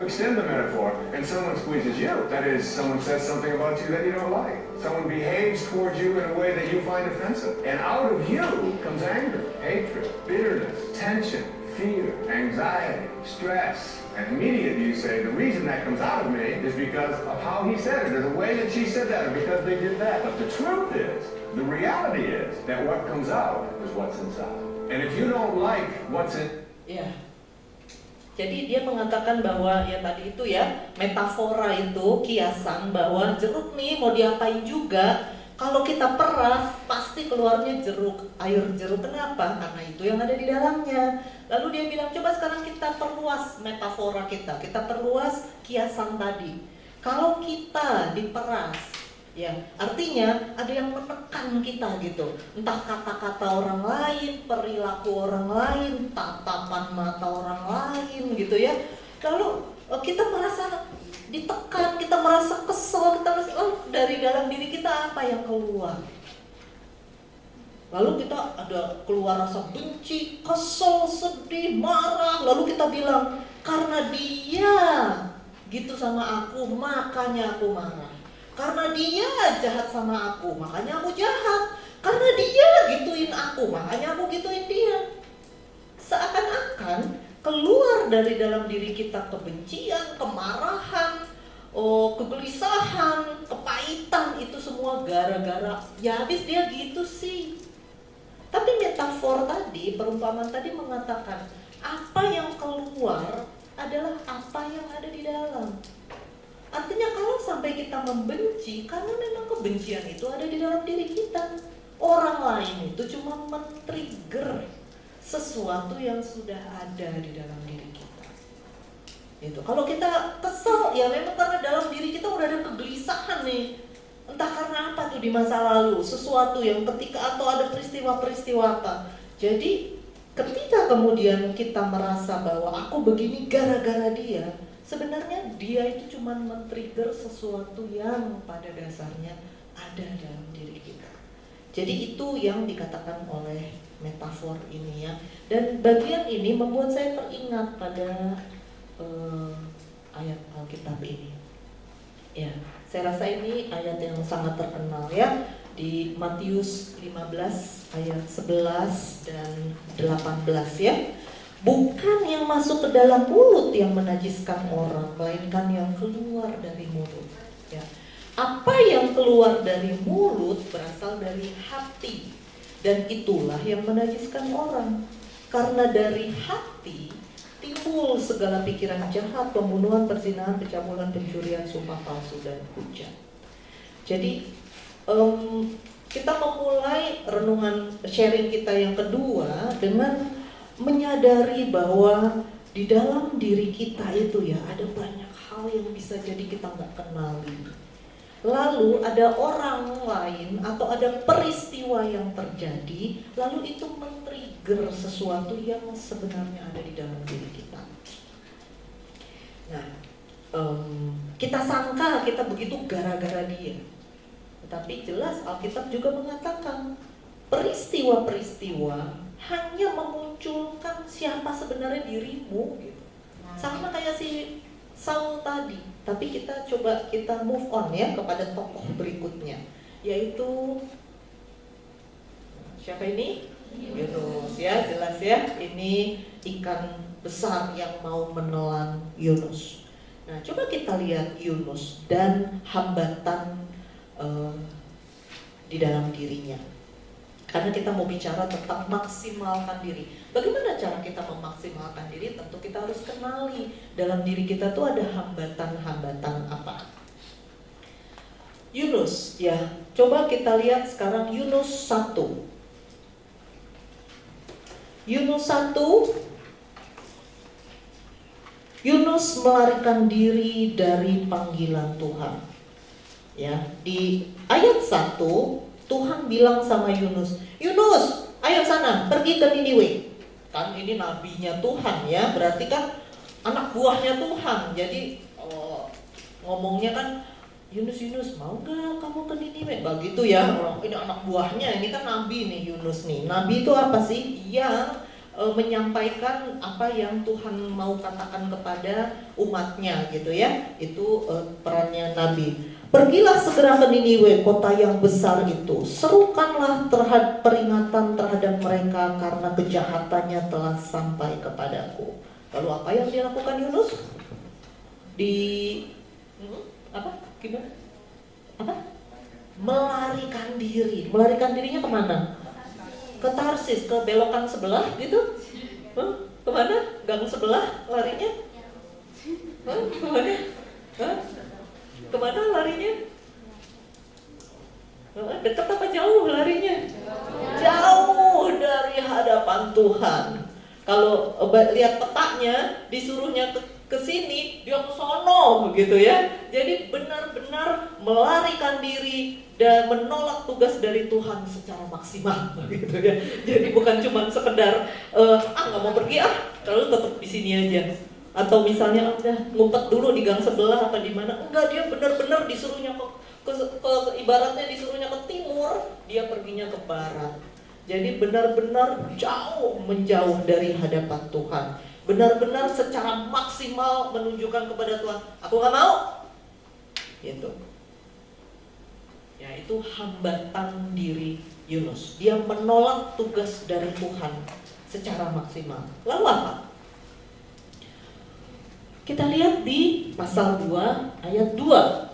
Extend the metaphor, and someone squeezes you. That is, someone says something about you that you don't like. Someone behaves towards you in a way that you find offensive. And out of you comes anger, hatred, bitterness, tension, fear, anxiety, stress. And immediately you say, the reason that comes out of me is because of how he said it, or the way that she said that, or because they did that. But the truth is, the reality is, that what comes out is what's inside. And if you don't like what's in... Ya. Jadi dia mengatakan bahwa ya tadi itu ya, metafora itu, kiasan bahwa jeruk nih mau diapain juga, kalau kita peras pasti keluarnya jeruk, air jeruk. Kenapa? Karena itu yang ada di dalamnya. Lalu dia bilang, coba sekarang kita perluas metafora kita perluas kiasan tadi. Kalau kita diperas, ya artinya ada yang menekan kita gitu, entah kata-kata orang lain, perilaku orang lain, tatapan mata orang lain gitu ya. Lalu kita merasa ditekan, kita merasa kesel, kita merasa dari dalam diri kita apa yang keluar. Lalu kita ada keluar rasa benci, kesel, sedih, marah. Lalu kita bilang, karena dia gitu sama aku, makanya aku marah. Karena dia jahat sama aku, makanya aku jahat. Karena dia gituin aku, makanya aku gituin dia. Seakan-akan keluar dari dalam diri kita kebencian, kemarahan, kegelisahan, kepahitan, itu semua gara-gara ya habis dia gitu sih. Tapi metafor tadi, perumpamaan tadi mengatakan apa yang keluar adalah apa yang ada di dalam. Artinya kalau sampai kita membenci, karena memang kebencian itu ada di dalam diri kita. Orang lain itu cuma men-trigger sesuatu yang sudah ada di dalam diri kita. Itu. Kalau kita kesel, ya memang karena dalam diri kita udah ada kegelisahan nih. Entah karena apa tuh di masa lalu, sesuatu yang ketika atau ada peristiwa-peristiwa apa. Jadi ketika kemudian kita merasa bahwa aku begini gara-gara dia, sebenarnya dia itu cuma men-trigger sesuatu yang pada dasarnya ada dalam diri kita. Jadi itu yang dikatakan oleh metafor ini ya. Dan bagian ini membuat saya teringat pada ayat Alkitab ini. Ya, saya rasa ini ayat yang sangat terkenal ya. Di Matius 15 ayat 11 dan 18 ya. Bukan yang masuk ke dalam mulut yang menajiskan orang, melainkan yang keluar dari mulut. Ya. Apa yang keluar dari mulut berasal dari hati, dan itulah yang menajiskan orang. Karena dari hati timbul segala pikiran jahat, pembunuhan, perzinahan, pencabulan, pencurian, sumpah palsu, dan hujat. Jadi kita memulai renungan sharing kita yang kedua dengan menyadari bahwa di dalam diri kita itu ya ada banyak hal yang bisa jadi kita nggak kenali. Lalu ada orang lain atau ada peristiwa yang terjadi, lalu itu men-trigger sesuatu yang sebenarnya ada di dalam diri kita. Nah, kita sangka kita begitu gara-gara dia. Tapi jelas Alkitab juga mengatakan peristiwa-peristiwa hanya memunculkan siapa sebenarnya dirimu gitu. Sama kayak si Saul tadi. Tapi kita coba kita move on ya kepada tokoh berikutnya, yaitu siapa ini? Yunus ya, jelas ya. Ini ikan besar yang mau menelan Yunus. Nah, coba kita lihat Yunus dan hambatan di dalam dirinya. Karena kita mau bicara tentang maksimalkan diri. Bagaimana cara kita memaksimalkan diri? Tentu kita harus kenali dalam diri kita tuh ada hambatan-hambatan apa. Yunus ya, coba kita lihat sekarang Yunus 1. Yunus 1, Yunus melarikan diri dari panggilan Tuhan. Ya, di ayat 1 Tuhan bilang sama Yunus, Yunus, ayo sana, pergi ke Niniwe. Kan ini nabinya Tuhan ya, berarti kan anak buahnya Tuhan. Jadi ngomongnya kan, Yunus, mau gak kamu ke Niniwe? Begitu ya, ini anak buahnya, ini kan nabi nih Yunus nih. Nabi itu apa sih? Yang menyampaikan apa yang Tuhan mau katakan kepada umatnya gitu ya. Itu perannya nabi. Pergilah segera ke Niniwe, kota yang besar itu. Serukanlah terhadap peringatan terhadap mereka karena kejahatannya telah sampai kepadaku. Lalu apa yang dilakukan Yunus? Apa? Gimana? Apa? Melarikan diri. Melarikan dirinya kemana? Ke Tarsis, ke belokan sebelah gitu? Kemana? Gang sebelah larinya? Kemana? Kemana larinya? Dekat apa jauh larinya? Jauh dari hadapan Tuhan. Kalau lihat petanya, disuruhnya ke sini, dia ke sono gitu ya. Jadi benar-benar melarikan diri dan menolak tugas dari Tuhan secara maksimal gitu ya. Jadi bukan cuma sekedar nggak mau pergi lalu tetap di sini aja. Atau misalnya udah ngumpet dulu di gang sebelah apa di mana. Enggak, dia benar-benar disuruhnya ke ibaratnya disuruhnya ke timur, dia perginya ke barat. Jadi benar-benar menjauh dari hadapan Tuhan. Benar-benar secara maksimal menunjukkan kepada Tuhan, aku nggak mau. Gitu. Ya, itu hambatan diri Yunus. Dia menolak tugas dari Tuhan secara maksimal. Lalu apa? Kita lihat di pasal 2 ayat 2.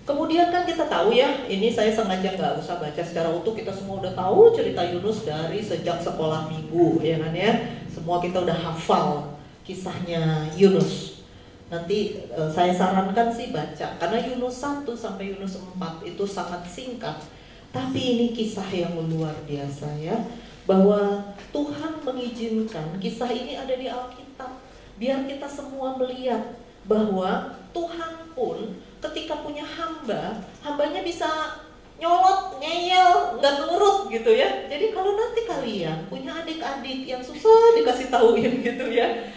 Kemudian kan kita tahu ya, ini saya sengaja nggak usah baca secara utuh, kita semua udah tahu cerita Yunus dari sejak sekolah minggu, ya kan ya. Semua kita udah hafal kisahnya Yunus. Nanti saya sarankan sih baca, karena Yunus 1 sampai Yunus 4 itu sangat singkat. Tapi ini kisah yang luar biasa ya, bahwa Tuhan mengizinkan kisah ini ada di Alkitab, biar kita semua melihat bahwa Tuhan pun ketika punya hambanya bisa nyolot, ngeyel, nggak nurut gitu ya. Jadi kalau nanti kalian punya adik-adik yang susah dikasih tauin gitu ya,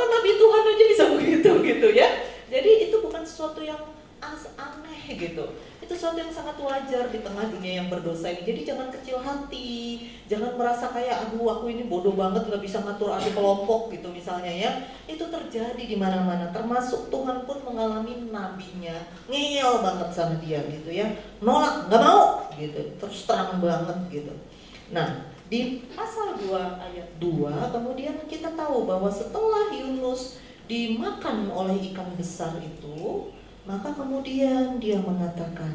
nabi Tuhan aja bisa begitu gitu ya. Jadi itu bukan sesuatu yang aneh gitu. Itu sesuatu yang sangat wajar di tengah dunia yang berdosa ini. Jadi jangan kecil hati, jangan merasa kayak aduh aku ini bodoh banget nggak bisa ngatur adik kelompok gitu misalnya ya. Itu terjadi di mana-mana. Termasuk Tuhan pun mengalami nabinya ngeyel banget sama dia gitu ya, nolak, nggak mau gitu, terus terang banget gitu. Nah di pasal 2 ayat 2 kemudian kita tahu bahwa setelah Yunus dimakan oleh ikan besar itu, maka kemudian dia mengatakan,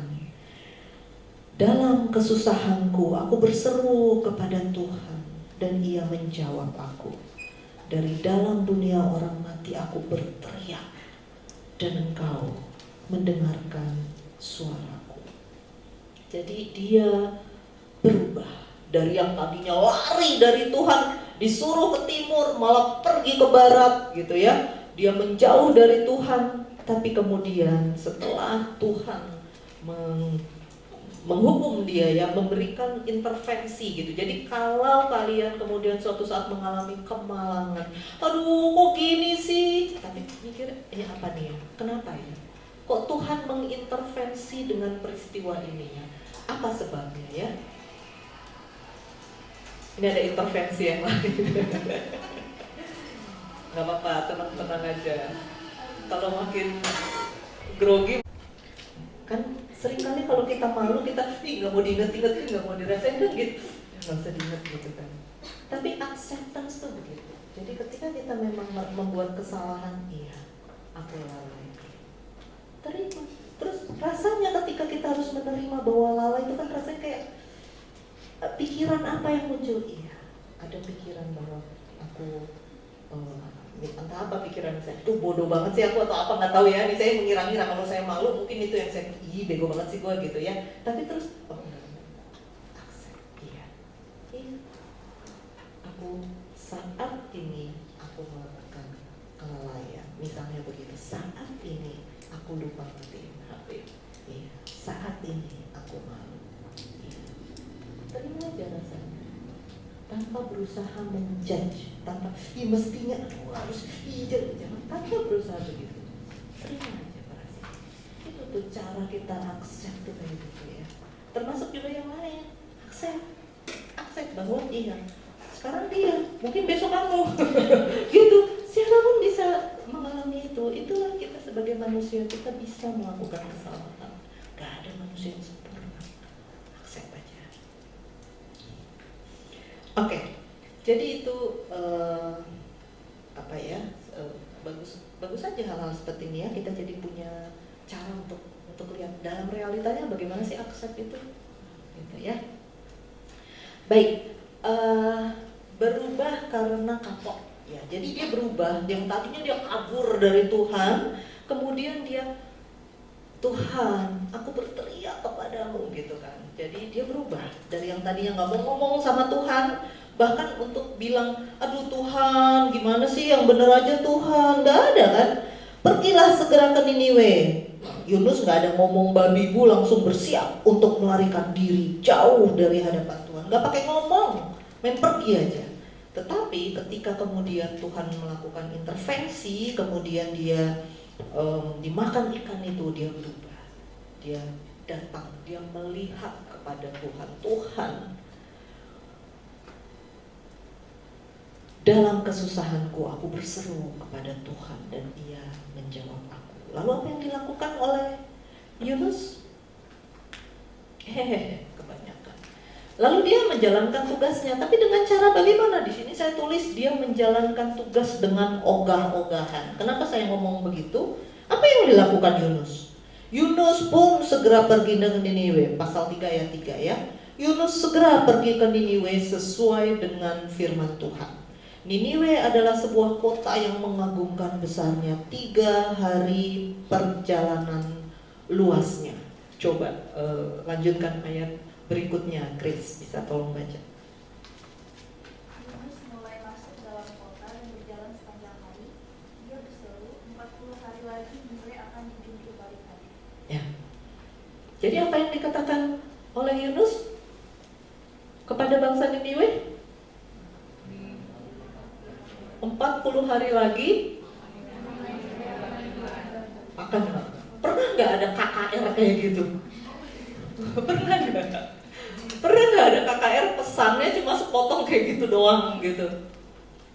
dalam kesusahanku aku berseru kepada Tuhan dan ia menjawab aku. Dari dalam dunia orang mati aku berteriak dan engkau mendengarkan suaraku. Jadi dia berubah dari yang tadinya lari dari Tuhan, disuruh ke timur malah pergi ke barat gitu ya. Dia menjauh dari Tuhan. Tapi kemudian setelah Tuhan menghukum dia ya, memberikan intervensi gitu. Jadi kalau kalian kemudian suatu saat mengalami kemalangan, aduh kok gini sih, tapi mikir ini apa nih ya, kenapa ya, kok Tuhan mengintervensi dengan peristiwa ini ya, apa sebabnya ya. Ini ada intervensi yang lain. Gak apa-apa, tenang-tenang aja. Kalau makin grogi, kan seringkali kalau kita malu kita nggak mau diinget-ingetin, nggak mau dirasain kan gitu, nggak usah diinget gitu kan. Tapi acceptance tuh begitu. Jadi ketika kita memang membuat kesalahan, iya, aku lalai, terima. Terus rasanya ketika kita harus menerima bahwa lalai itu kan rasanya kayak pikiran apa yang muncul? Iya, ada pikiran bahwa aku entah apa pikiran saya, tuh bodoh banget sih aku atau apa nggak tahu ya. Ini saya mengira-ngira kalau saya malu mungkin itu yang saya, bego banget sih gue gitu ya. Tapi terus accept, iya, aku saat ini aku melakukan kelalaian, misalnya begitu. Saat ini aku lupa matiin HP, iya. Saat ini aku malu, iya. Terima aja rasanya, tanpa berusaha menjudge, tanpa mestinya aku harus jangan, tanpa berusaha begitu. Terima aja perasaan. Itu tuh cara kita accept tuh kayak gitu ya. Termasuk juga yang lain, accept bahwa iya, sekarang dia, mungkin besok kamu. Gitu. Siapapun bisa mengalami itu. Itulah kita sebagai manusia, kita bisa melakukan kesalahan. Gak ada manusia yang sempurna. Accept aja. Oke. Jadi itu bagus saja hal-hal seperti ini ya. Kita jadi punya cara untuk lihat dalam realitanya bagaimana sih accept itu, gitu ya. Baik, berubah karena kapok. Ya, jadi dia berubah. Yang tadinya dia kabur dari Tuhan, kemudian dia, Tuhan, aku berteriak kepadamu, gitu kan. Jadi dia berubah dari yang tadinya nggak mau ngomong sama Tuhan, bahkan untuk bilang, aduh Tuhan, gimana sih yang bener aja Tuhan, nggak ada kan. Pergilah segera ke Niniwe. Yunus nggak ada ngomong babi bu, langsung bersiap untuk melarikan diri jauh dari hadapan Tuhan. Nggak pakai ngomong, main pergi aja. Tetapi ketika kemudian Tuhan melakukan intervensi, kemudian dia dimakan ikan itu, dia berubah. Dia datang, dia melihat kepada Tuhan. Tuhan, dalam kesusahanku aku berseru kepada Tuhan dan Ia menjawab aku. Lalu apa yang dilakukan oleh Yunus? Kebanyakan. Lalu dia menjalankan tugasnya, tapi dengan cara bagaimana? Di sini saya tulis dia menjalankan tugas dengan ogah-ogahan. Kenapa saya ngomong begitu? Apa yang dilakukan Yunus? Yunus pun segera pergi ke Niniwe, pasal 3 ayat 3 ya. Yunus segera pergi ke Niniwe sesuai dengan firman Tuhan. Niniwe adalah sebuah kota yang mengagumkan besarnya, 3 hari perjalanan luasnya. Coba lanjutkan ayat berikutnya, Chris, bisa tolong baca. Yunus mulai masuk dalam kota dan berjalan sepanjang hari. Dia berseru, 40 hari lagi Niniwe akan dijungkir balikan. Ya. Jadi apa yang dikatakan oleh Yunus kepada bangsa Niniwe? 40 hari lagi akan. Pernah nggak ada KKR kayak gitu? Pernah nggak ada KKR pesannya cuma sepotong kayak gitu doang gitu?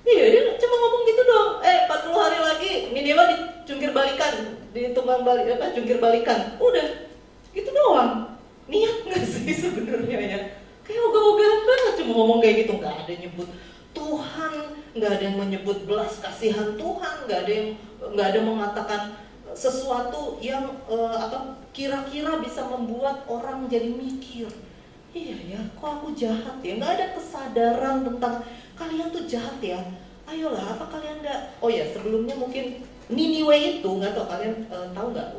Iya, dia cuma ngomong gitu doang. 40 hari lagi Niniwe dijungkir balikan, ditumbang balik jungkir balikan. Udah, gitu doang. Niat nggak sih sebenarnya ya? Kayak ogah-ogahan banget cuma ngomong kayak gitu, nggak ada nyebut Tuhan, nggak ada yang menyebut belas kasihan Tuhan, nggak ada mengatakan sesuatu yang kira-kira bisa membuat orang jadi mikir, iya ya, kok aku jahat ya? Nggak ada kesadaran tentang kalian tuh jahat ya. Ayolah, apa kalian nggak? Oh ya, sebelumnya mungkin Niniwe itu nggak tahu kalian tahu nggak?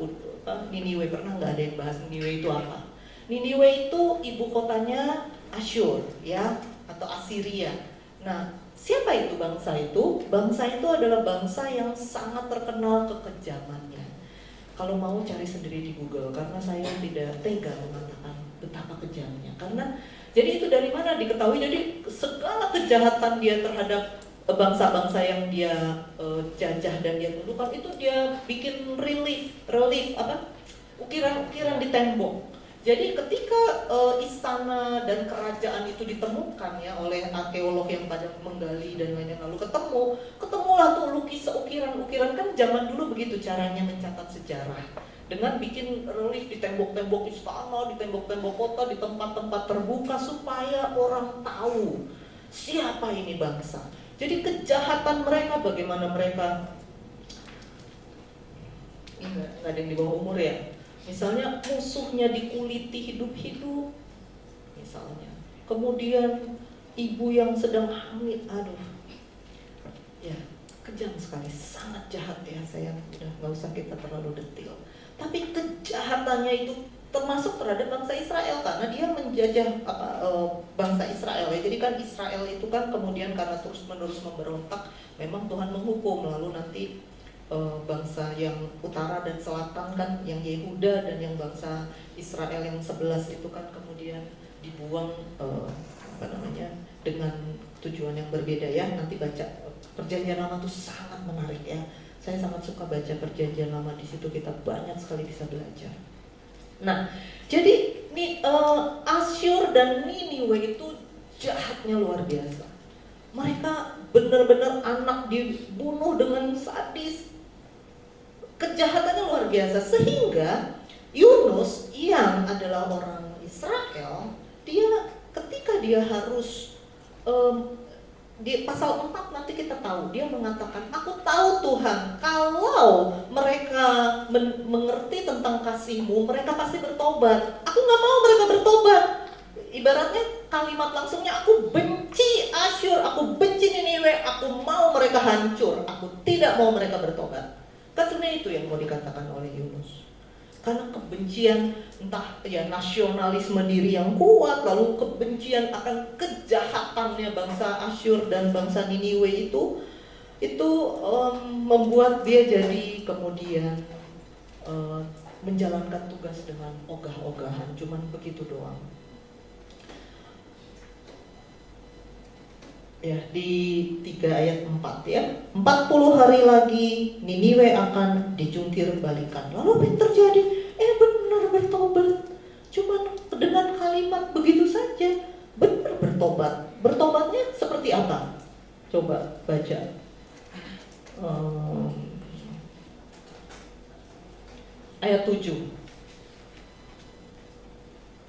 Niniwe, pernah nggak ada yang bahas Niniwe itu apa? Niniwe itu ibu kotanya Asyur ya, atau Asiria. Nah, siapa itu bangsa itu? Bangsa itu adalah bangsa yang sangat terkenal kekejamannya. Kalau mau cari sendiri di Google, karena saya tidak tega mengatakan betapa kejamnya. Karena, jadi itu dari mana diketahui? Jadi segala kejahatan dia terhadap bangsa-bangsa yang dia jajah dan dia tundukkan itu dia bikin relief ukiran-ukiran di tembok. Jadi ketika istana dan kerajaan itu ditemukan ya oleh arkeolog yang pada menggali dan lain-lain, lalu ketemulah tuh ukiran-ukiran. Kan zaman dulu begitu caranya mencatat sejarah, dengan bikin relief di tembok-tembok istana, di tembok-tembok kota, di tempat-tempat terbuka supaya orang tahu siapa ini bangsa. Jadi kejahatan mereka, bagaimana mereka, nggak ada yang di bawah umur ya. Misalnya musuhnya dikuliti hidup-hidup, misalnya. Kemudian ibu yang sedang hamil, aduh, ya kejam sekali, sangat jahat ya. Saya udah nggak usah kita terlalu detail. Tapi kejahatannya itu termasuk terhadap bangsa Israel karena dia menjajah bangsa Israel ya. Jadi kan Israel itu kan kemudian karena terus-menerus memberontak, memang Tuhan menghukum, lalu nanti bangsa yang utara dan selatan kan, yang Yehuda dan yang bangsa Israel yang 11 itu kan kemudian dibuang dengan tujuan yang berbeda ya. Nanti baca Perjanjian Lama itu sangat menarik ya. Saya sangat suka baca Perjanjian Lama, di situ kita banyak sekali bisa belajar. Nah, jadi Asyur dan Niniwe itu jahatnya luar biasa. Mereka benar-benar anak dibunuh dengan sadis. Kejahatannya luar biasa. Sehingga Yunus yang adalah orang Israel, ketika dia harus di pasal 4 nanti kita tahu, dia mengatakan, aku tahu Tuhan, kalau mereka mengerti tentang kasih-Mu, mereka pasti bertobat. Aku gak mau mereka bertobat. Ibaratnya kalimat langsungnya, aku benci Asyur, aku benci Niniwe, aku mau mereka hancur, aku tidak mau mereka bertobat. Karena itu yang mau dikatakan oleh Yunus. Karena kebencian, entah ya nasionalisme diri yang kuat, lalu kebencian akan kejahatannya bangsa Asyur dan bangsa Niniwe itu membuat dia jadi kemudian menjalankan tugas dengan ogah-ogahan, cuman begitu doang. Ya, di 3 ayat 4 ya. 40 hari lagi Niniwe akan dijungkir balikan. Lalu apa yang terjadi? Benar bertobat. Cuman dengan kalimat begitu saja, benar bertobat. Bertobatnya seperti apa? Coba baca. Ayat 7.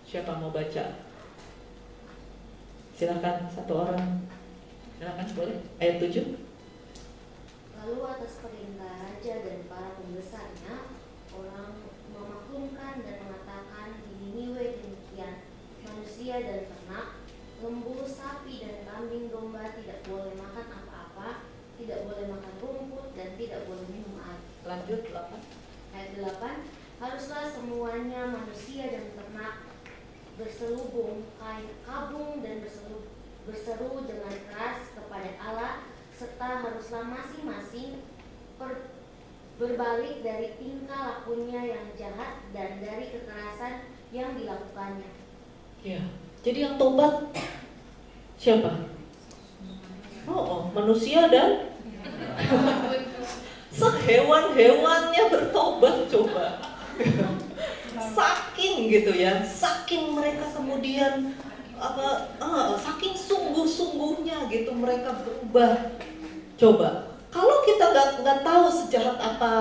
Siapa mau baca? Silakan satu orang. Silakan boleh. Ayat 7. Lalu atas perintah raja dan para pembesarnya, orang memaklumkan dan mengatakan di Niniwe demikian, manusia dan ternak, lembu, sapi dan kambing domba tidak boleh makan apa-apa, tidak boleh makan rumput dan tidak boleh minum air. Lanjut 8. Ayat 8, haruslah semuanya manusia dan ternak berselubung kain kabung dan berseru dengan keras kepada Allah, serta haruslah masing-masing berbalik dari tingkah lakunya yang jahat dan dari kekerasan yang dilakukannya. Ya, jadi yang tobat siapa? Manusia dan sehewan-hewannya bertobat coba. Saking gitu ya, saking mereka kemudian saking sungguh-sungguhnya gitu mereka berubah. Coba, kalau kita nggak tahu sejahat apa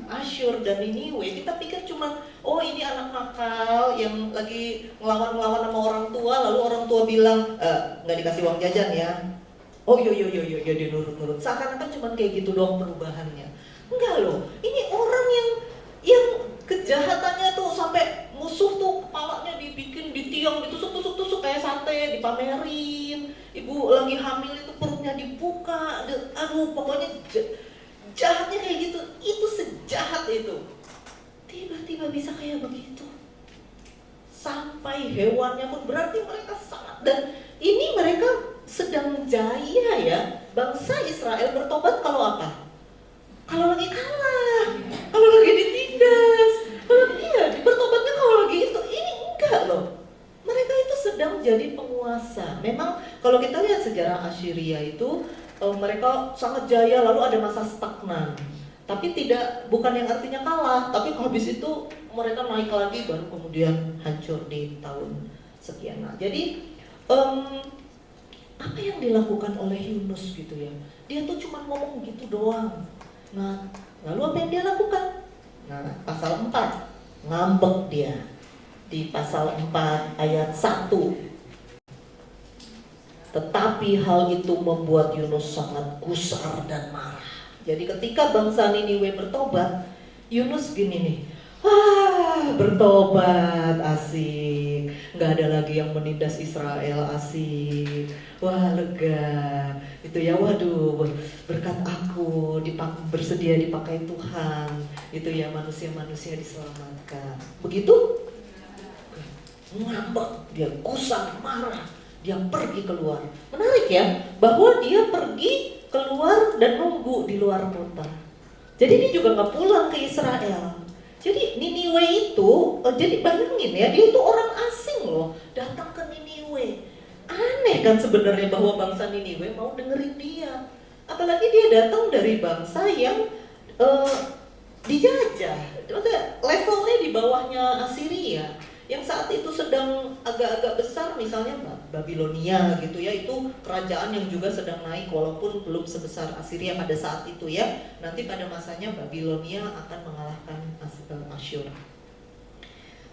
Asyur dan Niniwe, kita pikir cuma ini anak nakal yang lagi ngelawan sama orang tua, lalu orang tua bilang nggak dikasih uang jajan ya. Yo dia nurut. Seakan-akan cuma kayak gitu doang perubahannya. Enggak loh, ini orang yang kejahatannya tuh sampai musuh tuh kepalanya dibikin di tiang, ditusuk kayak sate, dipamerin. Ibu lagi hamil itu perutnya dibuka, pokoknya jahatnya kayak gitu. Itu sejahat itu. Tiba-tiba bisa kayak begitu. Sampai hewannya pun, berarti mereka sangat, dan ini mereka sedang jaya ya. Bangsa Israel bertobat kalau apa? Kalau lagi kalah, kalau lagi ditindas, bertobatnya kalau lagi itu. Ini enggak loh. Mereka itu sedang jadi penguasa. Memang kalau kita lihat sejarah Assyria itu, mereka sangat jaya, lalu ada masa stagnan. Tapi bukan yang artinya kalah, tapi habis itu mereka naik lagi, baru kemudian hancur di tahun sekian. Nah, jadi apa yang dilakukan oleh Yunus gitu ya? Dia tuh cuma ngomong gitu doang. Nah, lalu apa yang dia lakukan? Nah, pasal 4, ngambek dia. Di pasal 4 ayat 1. Tetapi hal itu membuat Yunus sangat gusar dan marah. Jadi ketika bangsa Niniwe bertobat, Yunus gini nih, bertobat, asik. Gak ada lagi yang menindas Israel, asik. Wah, lega. Itu ya, waduh, berkat aku bersedia dipakai Tuhan. Itu ya, manusia-manusia diselamatkan. Begitu? Ngambek, dia gusar, marah. Dia pergi keluar. Menarik ya, bahwa dia pergi keluar dan nunggu di luar kota. Jadi dia juga gak pulang ke Israel. Jadi Niniwe itu, jadi bayangin ya, dia itu orang asing loh, datang ke Niniwe. Aneh kan sebenarnya bahwa bangsa Niniwe mau dengerin dia. Apalagi dia datang dari bangsa yang dijajah. Maksudnya levelnya di bawahnya Assyria. yang saat itu sedang agak-agak besar, misalnya Babilonia gitu ya, itu kerajaan yang juga sedang naik walaupun belum sebesar Assyria pada saat itu ya. Nanti pada masanya Babilonia akan mengalahkan Asyur.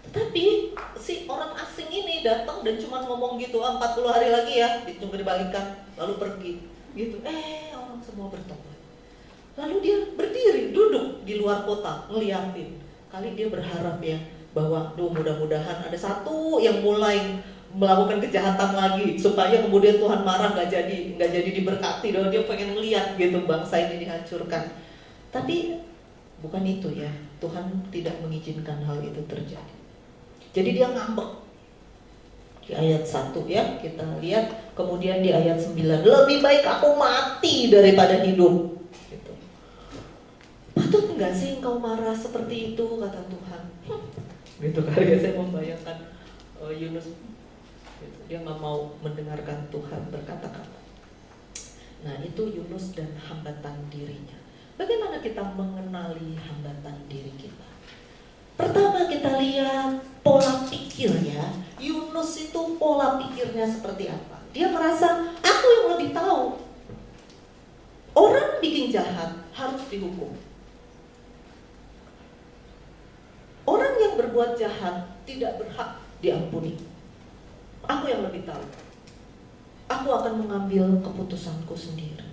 Tetapi si orang asing ini datang dan cuma ngomong gitu, 40 hari lagi ya, ditunggu dibalikan, lalu pergi gitu. Orang semua bertobat. Lalu dia berdiri, duduk di luar kota, ngeliatin. Kali dia berharap ya, bahwa mudah-mudahan ada satu yang mulai melakukan kejahatan lagi supaya kemudian Tuhan marah, nggak jadi diberkati. Dan dia pengen lihat gitu bangsa ini dihancurkan. Tapi bukan itu ya, Tuhan tidak mengizinkan hal itu terjadi. Jadi dia ngambek. Di ayat 1 ya, kita lihat. Kemudian di ayat 9, lebih baik aku mati daripada hidup gitu. Patut nggak sih engkau marah seperti itu, kata Tuhan. Gitu kali ya, saya membayangkan Yunus gitu. Dia nggak mau mendengarkan Tuhan berkata-kata. Nah itu Yunus dan hambatan dirinya. Bagaimana kita mengenali hambatan diri kita? Pertama kita lihat pola pikirnya. Yunus itu pola pikirnya seperti apa? Dia merasa aku yang lebih tahu. Orang bikin jahat harus dihukum. Orang yang berbuat jahat tidak berhak diampuni. Aku yang lebih tahu. Aku akan mengambil keputusanku sendiri.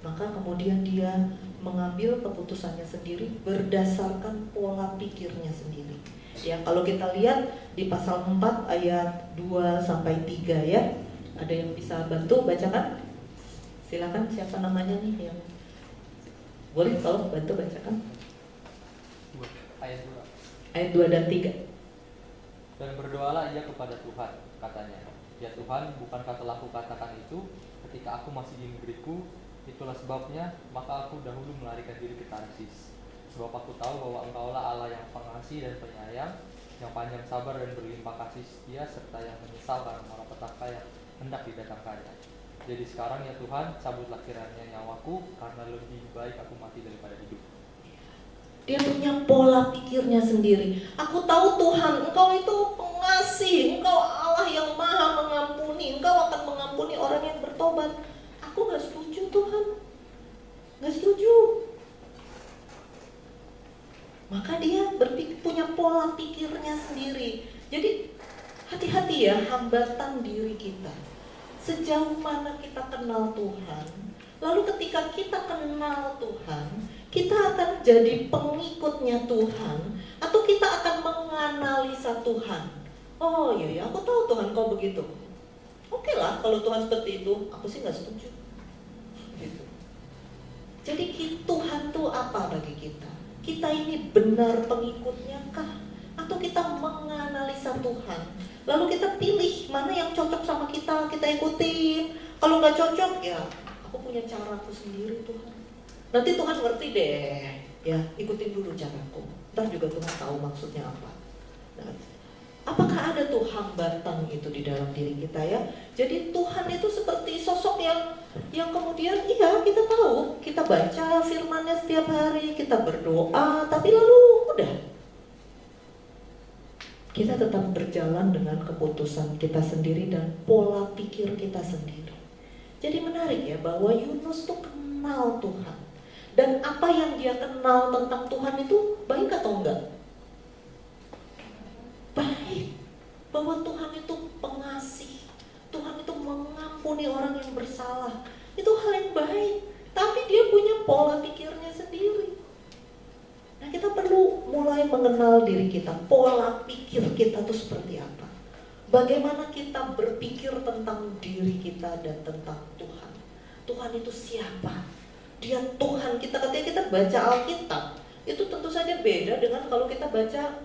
Maka kemudian dia mengambil keputusannya sendiri berdasarkan pola pikirnya sendiri. Ya, kalau kita lihat di pasal 4 ayat 2 sampai 3 ya. Ada yang bisa bantu bacakan? Silakan, siapa namanya nih yang boleh tolong bantu bacakan? Ayat 2. Ayat 2 dan 3. Dan berdoalah ia kepada Tuhan, katanya. Ya Tuhan, bukankah telah kukatakan itu ketika aku masih di negeriku? Itulah sebabnya, maka aku dahulu melarikan diri ke Tarsis. Sebab aku tahu bahwa Engkaulah Allah yang pengasih dan penyayang, yang panjang sabar dan berlimpah kasih setia, serta yang menyesal karena malapetaka yang hendak didatangkannya. Jadi sekarang ya Tuhan, cabutlah kiranya nyawaku, karena lebih baik aku mati daripada hidup. Dia punya pola pikirnya sendiri. Aku tahu Tuhan, Engkau itu pengasih, Engkau Allah yang maha mengampuni, Engkau akan mengampuni orang yang bertobat. Aku gak setuju Tuhan, gak setuju. Maka dia punya pola pikirnya sendiri. Jadi hati-hati ya, hambatan diri kita. Sejauh mana kita kenal Tuhan, lalu ketika kita kenal Tuhan, kita akan jadi pengikutnya Tuhan, atau kita akan menganalisa Tuhan. Oh iya, aku tahu Tuhan kau begitu. Oke lah, kalau Tuhan seperti itu, aku sih nggak setuju. Gitu. Jadi Tuhan tuh apa bagi kita? Kita ini benar pengikutnya kah? Atau kita menganalisa Tuhan? Lalu kita pilih mana yang cocok sama kita ikutin. Kalau nggak cocok, ya aku punya caraku sendiri Tuhan. Nanti Tuhan ngerti deh, ya ikutin dulu caraku. Ntar juga Tuhan tahu maksudnya apa. Nah, apakah ada tuh hambatan itu di dalam diri kita ya? Jadi Tuhan itu seperti sosok yang kemudian iya kita tahu, kita baca firman-Nya setiap hari, kita berdoa, tapi lalu udah. Kita tetap berjalan dengan keputusan kita sendiri dan pola pikir kita sendiri. Jadi menarik ya bahwa Yunus tuh kenal Tuhan. Dan apa yang dia kenal tentang Tuhan itu baik atau enggak? Baik. Bahwa Tuhan itu pengasih. Tuhan itu mengampuni orang yang bersalah. Itu hal yang baik. Tapi dia punya pola pikirnya sendiri. Nah kita perlu mulai mengenal diri kita. Pola pikir kita itu seperti apa? Bagaimana kita berpikir tentang diri kita dan tentang Tuhan. Tuhan itu siapa? Dia Tuhan kita. Ketika kita baca Alkitab, itu tentu saja beda dengan kalau kita baca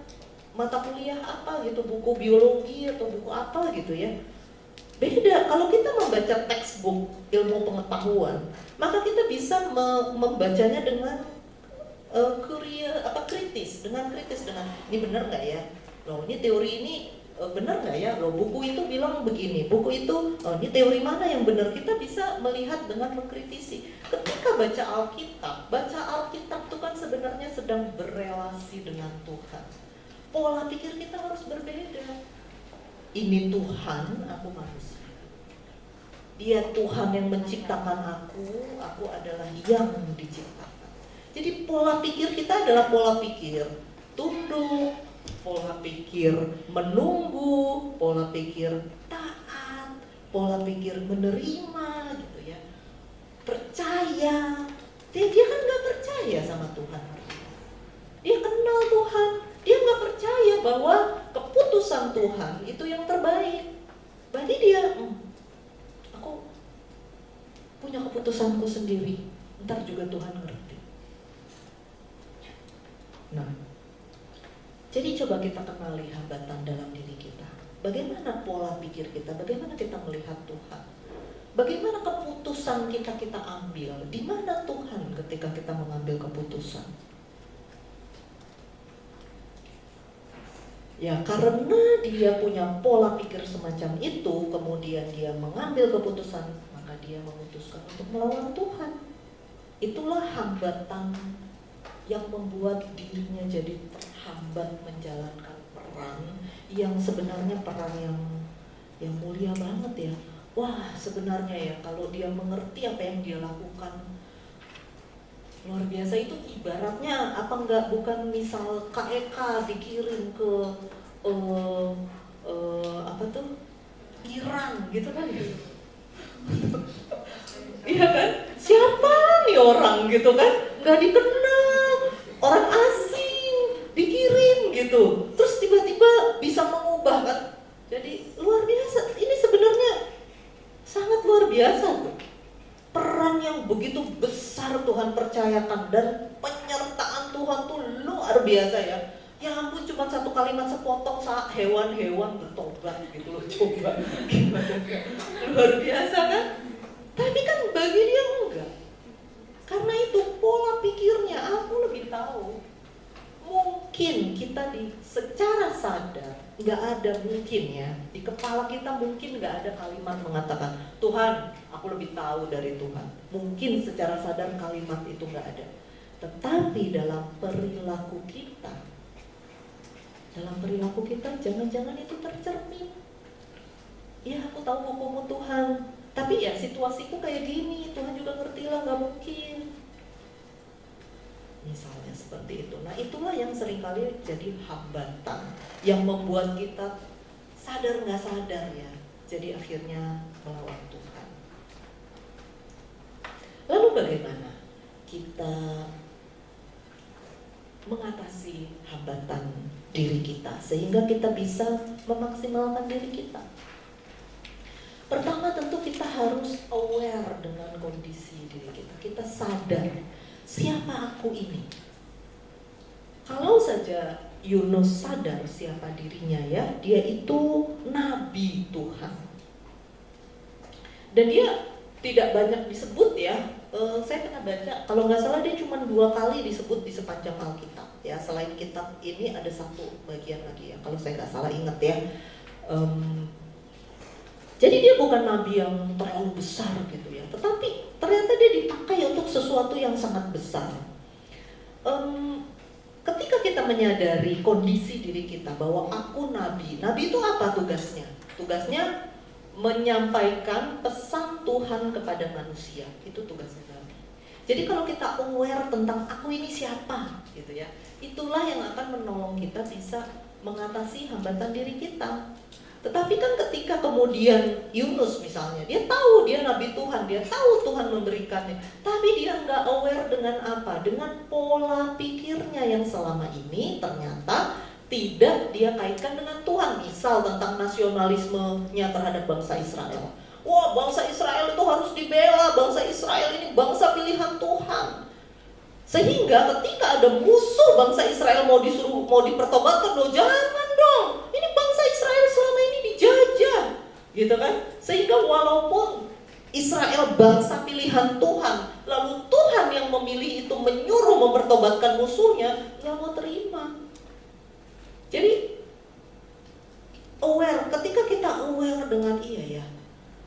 mata kuliah apa gitu, buku biologi atau buku apa gitu ya. Beda. Kalau kita membaca textbook ilmu pengetahuan, maka kita bisa membacanya dengan kritis, dengan ini benar nggak ya? Loh, ini teori ini benar nggak ya? Loh, buku itu bilang begini, buku itu ini teori mana yang benar? Kita bisa melihat dengan mengkritisi. Ketika baca Alkitab itu kan sebenarnya sedang berelasi dengan Tuhan. pola pikir kita harus berbeda. Ini Tuhan, aku manusia. Dia Tuhan yang menciptakan aku adalah yang diciptakan. Jadi pola pikir kita adalah pola pikir tunduk, pola pikir menunggu, pola pikir taat, pola pikir menerima gitu ya. Percaya. Dia kan gak percaya sama Tuhan. Dia kenal Tuhan. Dia gak percaya bahwa keputusan Tuhan itu yang terbaik. Berarti dia, aku punya keputusanku sendiri. Ntar juga Tuhan ngerti. Nah, jadi coba kita kenali hambatan dalam diri kita. Bagaimana pola pikir kita? Bagaimana kita melihat Tuhan? Bagaimana keputusan kita ambil? Di mana Tuhan ketika kita mengambil keputusan? Ya, karena dia punya pola pikir semacam itu, kemudian dia mengambil keputusan, maka dia memutuskan untuk melawan Tuhan. Itulah hambatan yang membuat dirinya jadi terhambat menjalankan peran yang sebenarnya peran yang mulia banget ya. Wah, sebenarnya ya kalau dia mengerti apa yang dia lakukan luar biasa. Itu ibaratnya apa enggak, bukan misal KEK dikirim ke apa tuh, Iran gitu kan. Iya kan? Siapa nih orang gitu kan? Nggak dikenal, orang asing dikirim gitu. Terus tiba-tiba bisa mengubah kan? Jadi luar biasa. Ini sebenarnya sangat luar biasa tuh. Peran yang begitu besar Tuhan percayakan dan penyertaan Tuhan tuh luar biasa ya. Ya ampun, cuma satu kalimat sepotong hewan-hewan bertobat gitu loh. Coba gimana? Luar biasa kan? Tapi kan bagi dia enggak. Karena itu pola pikirnya, aku lebih tahu. Mungkin kita secara sadar, nggak ada mungkin ya, di kepala kita mungkin nggak ada kalimat mengatakan Tuhan, aku lebih tahu dari Tuhan. Mungkin secara sadar kalimat itu nggak ada. Tetapi dalam perilaku kita jangan-jangan itu tercermin. Ya, aku tahu hukum Tuhan, tapi ya situasiku kayak gini, Tuhan juga ngerti lah, nggak mungkin. Misalnya seperti itu. Nah, itulah yang seringkali jadi hambatan yang membuat kita sadar nggak sadar ya, jadi akhirnya melawan Tuhan. Lalu bagaimana kita mengatasi hambatan diri kita sehingga kita bisa memaksimalkan diri kita? Pertama, tentu kita harus aware dengan kondisi diri kita. Kita sadar, siapa aku ini? Kalau saja Yunus sadar siapa dirinya ya, dia itu nabi Tuhan. Dan dia tidak banyak disebut ya. Saya pernah baca, kalau nggak salah dia cuma 2 kali disebut di sepanjang Alkitab. Ya, selain kitab ini ada satu bagian lagi ya, kalau saya nggak salah ingat ya. Jadi dia bukan nabi yang terlalu besar gitu ya, tetapi ternyata dia dipakai untuk sesuatu yang sangat besar. Ketika kita menyadari kondisi diri kita bahwa aku nabi itu apa tugasnya? Tugasnya menyampaikan pesan Tuhan kepada manusia, itu tugasnya nabi. Jadi kalau kita aware tentang aku ini siapa gitu ya, itulah yang akan menolong kita bisa mengatasi hambatan diri kita. Tetapi kan ketika kemudian Yunus misalnya, dia tahu dia nabi Tuhan, dia tahu Tuhan memberikannya, tapi dia nggak aware dengan apa? Dengan pola pikirnya yang selama ini ternyata tidak dia kaitkan dengan Tuhan. Misal tentang nasionalismenya terhadap bangsa Israel. Wah, bangsa Israel itu harus dibela, bangsa Israel ini bangsa pilihan Tuhan. Sehingga ketika ada musuh bangsa Israel mau dipertobatkan, loh jangan dong, ini bangsa Israel selama ini dijajah, gitu kan? Sehingga walaupun Israel bangsa pilihan Tuhan, lalu Tuhan yang memilih itu menyuruh mempertobatkan musuhnya, nggak mau terima. Jadi aware, ketika kita aware dengan iya ya,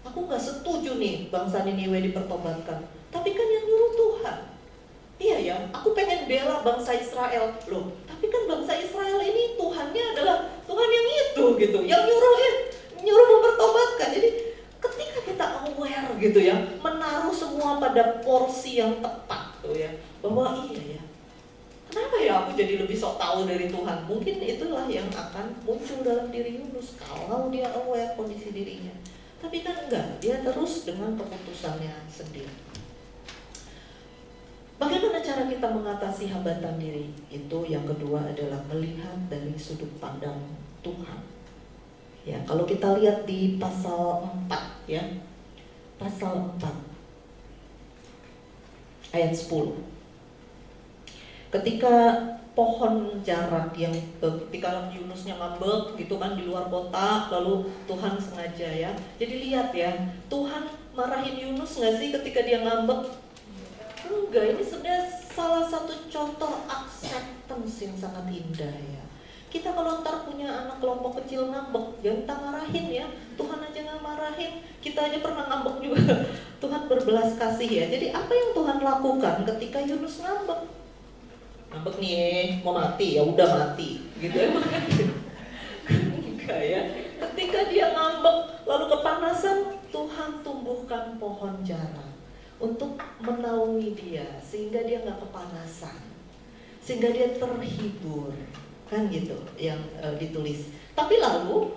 aku nggak setuju nih bangsa Niniwe dipertobatkan, tapi kan yang nyuruh Tuhan. Iya ya, aku pengen bela bangsa Israel. Loh, tapi kan bangsa Israel ini Tuhan Tuhannya adalah Tuhan yang itu gitu, yang nyuruh mempertobatkan. Jadi ketika kita aware gitu ya, menaruh semua pada porsi yang tepat tuh ya, bahwa iya ya, kenapa ya aku jadi lebih sok tahu dari Tuhan? Mungkin itulah yang akan muncul dalam diri Yunus kalau dia aware kondisi dirinya. Tapi kan enggak, dia terus dengan keputusannya sendiri. Bagaimana cara kita mengatasi hambatan diri? Itu yang kedua adalah melihat dari sudut pandang Tuhan. Ya, kalau kita lihat di pasal 4 ya. Pasal 4 ayat 10. Ketika pohon jarak yang ketika Yunusnya ngambek gitu kan di luar kota, lalu Tuhan sengaja ya. Jadi lihat ya, Tuhan marahin Yunus nggak sih ketika dia ngambek? Enggak, ini sebenarnya salah satu contoh acceptance yang sangat indah ya. Kita kalau ntar punya anak kelompok kecil ngambek, jangan kita marahin ya. Tuhan aja nggak marahin, kita aja pernah ngambek juga. Tuhan berbelas kasih ya. Jadi apa yang Tuhan lakukan ketika Yunus ngambek? Ngambek nih, mau mati ya udah mati, gitu ya. Enggak ya. Ketika dia ngambek lalu kepanasan, Tuhan tumbuhkan pohon jarak untuk menaungi dia sehingga dia nggak kepanasan, sehingga dia terhibur, kan gitu yang ditulis. Tapi lalu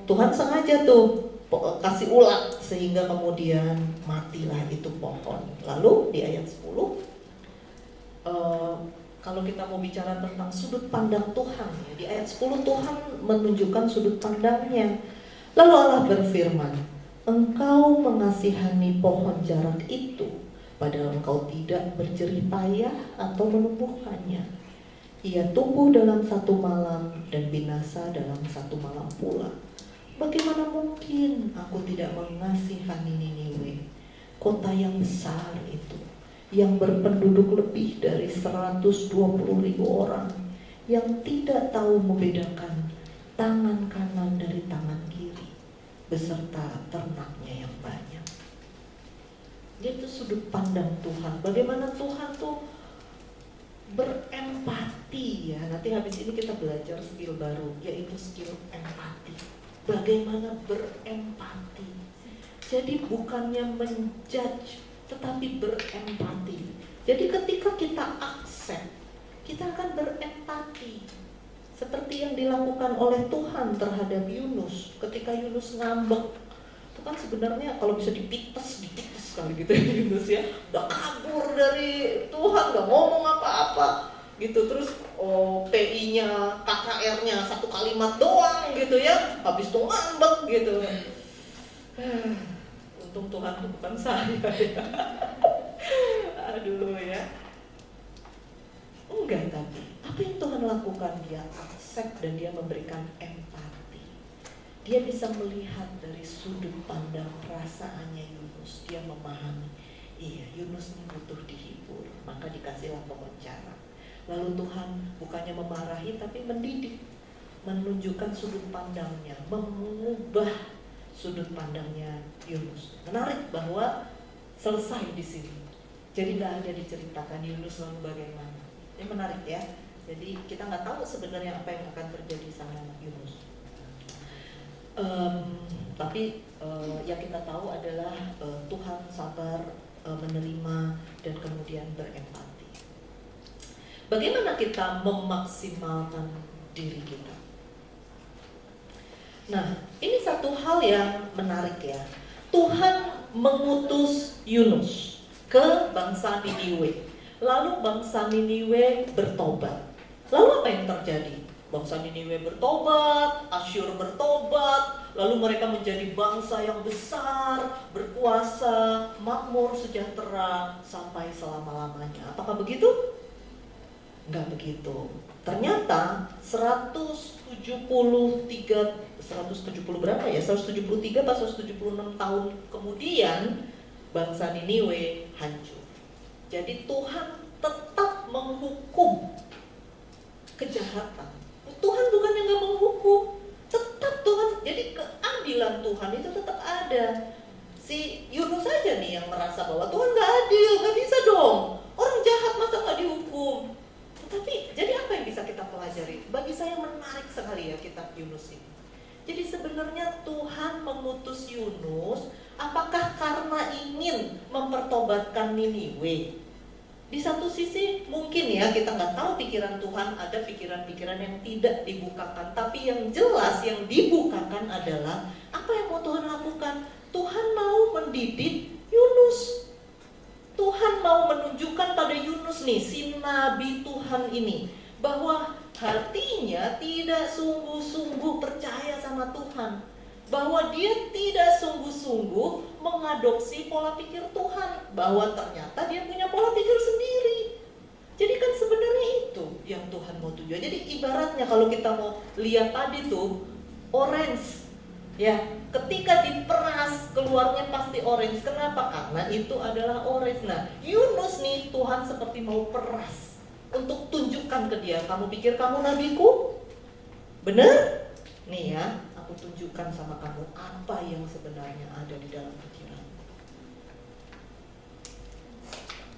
Tuhan sengaja tuh kasih ulat sehingga kemudian matilah itu pohon. Lalu di ayat 10 kalau kita mau bicara tentang sudut pandang Tuhan ya, di ayat 10 Tuhan menunjukkan sudut pandangnya. Lalu Allah berfirman, engkau mengasihani pohon jarak itu, padahal engkau tidak berjerih payah atau menumbuhkannya. Ia tumbuh dalam satu malam dan binasa dalam satu malam pula. Bagaimana mungkin aku tidak mengasihani Niniwe, kota yang besar itu, yang berpenduduk lebih dari 120.000 orang, yang tidak tahu membedakan tangan kanan dari tangan kiri, beserta ternaknya yang banyak. Itu sudut pandang Tuhan. Bagaimana Tuhan tuh berempati ya. Nanti habis ini kita belajar skill baru, yaitu skill empati. Bagaimana berempati. Jadi bukannya menjudge, tetapi berempati. Jadi ketika kita accept, kita akan berempati. Seperti yang dilakukan oleh Tuhan terhadap Yunus. Ketika Yunus ngambek, itu kan sebenarnya kalau bisa dipites kali gitu ya Yunus ya. Udah kabur dari Tuhan, gak ngomong apa-apa gitu. Terus PI-nya, KKR-nya satu kalimat doang gitu ya. Habis itu ngambek gitu. Untung Tuhan itu bukan saya ya. Aduh ya. Enggak, tapi apa yang Tuhan lakukan? Dia accept dan dia memberikan empati. Dia bisa melihat dari sudut pandang perasaannya Yunus. Dia memahami, iya Yunus ini butuh dihibur, maka dikasihlah pohon jarak. Lalu Tuhan bukannya memarahi tapi mendidik, menunjukkan sudut pandangnya, mengubah sudut pandangnya Yunus. Menarik bahwa selesai di sini. Jadi nggak ada diceritakan Yunus lalu bagaimana. Ini menarik ya. Jadi kita nggak tahu sebenarnya apa yang akan terjadi sama Yunus. Tapi yang kita tahu adalah Tuhan sabar, menerima dan kemudian berempati. Bagaimana kita memaksimalkan diri kita? Nah, ini satu hal yang menarik ya. Tuhan mengutus Yunus ke bangsa Niniwe. Lalu bangsa Niniwe bertobat. Lalu apa yang terjadi? Bangsa Niniwe bertobat, Asyur bertobat, lalu mereka menjadi bangsa yang besar, berkuasa, makmur, sejahtera sampai selama-lamanya. Apakah begitu? Enggak begitu. Ternyata 173 berapa ya? 173 atau 176 tahun kemudian bangsa Niniwe hancur. Jadi Tuhan tetap menghukum kejahatan. Tuhan bukannya nggak menghukum, tetap Tuhan. Jadi keadilan Tuhan itu tetap ada. Si Yunus saja nih yang merasa bahwa Tuhan nggak adil, nggak bisa dong. Orang jahat masa nggak dihukum. Tetapi jadi apa yang bisa kita pelajari? Bagi saya menarik sekali ya kitab Yunus ini. Jadi sebenarnya Tuhan mengutus Yunus apakah karena ingin mempertobatkan Niniwe? Di satu sisi mungkin ya kita nggak tahu pikiran Tuhan, ada pikiran-pikiran yang tidak dibukakan. Tapi yang jelas yang dibukakan adalah apa yang mau Tuhan lakukan? Tuhan mau mendidik Yunus. Tuhan mau menunjukkan pada Yunus nih, si nabi Tuhan ini, bahwa hatinya tidak sungguh-sungguh percaya sama Tuhan, bahwa dia tidak sungguh-sungguh mengadopsi pola pikir Tuhan, bahwa ternyata dia punya pola pikir sendiri. Jadi kan sebenarnya itu yang Tuhan mau tuju. Jadi ibaratnya kalau kita mau lihat tadi tuh orange, ya, ketika diperas keluarnya pasti orange. Kenapa? Karena itu adalah orange. Nah, Yunus nih Tuhan seperti mau peras untuk tunjukkan ke dia, kamu pikir kamu nabiku? Bener? Nih ya, aku tunjukkan sama kamu apa yang sebenarnya ada di dalam pikiran.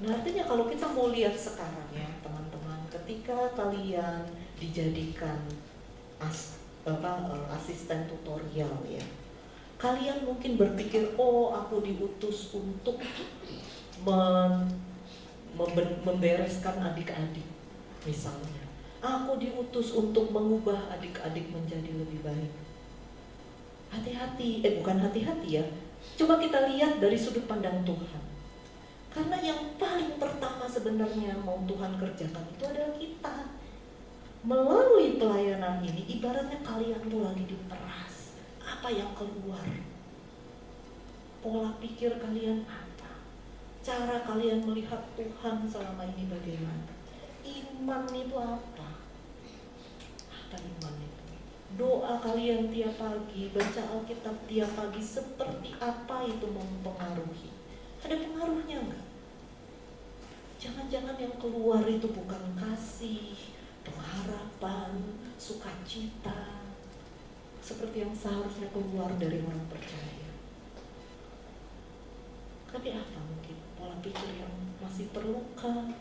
Nah, artinya kalau kita mau lihat sekarang ya teman-teman, ketika kalian dijadikan asisten tutorial ya, kalian mungkin berpikir, oh aku diutus untuk membereskan adik-adik misalnya. Aku diutus untuk mengubah adik-adik menjadi lebih baik. Hati-hati, bukan hati-hati ya. Coba kita lihat dari sudut pandang Tuhan. Karena yang paling pertama sebenarnya mau Tuhan kerjakan itu adalah kita. Melalui pelayanan ini ibaratnya kalian tuh lagi diperas. Apa yang keluar? Pola pikir kalian apa? Cara kalian melihat Tuhan selama ini bagaimana? Iman itu apa? Apa iman itu? Doa kalian tiap pagi, baca Alkitab tiap pagi seperti apa itu mempengaruhi? Ada pengaruhnya enggak? Jangan-jangan yang keluar itu bukan kasih, pengharapan, sukacita, seperti yang seharusnya keluar dari orang percaya. Tapi apa mungkin? Pola pikir yang masih terluka,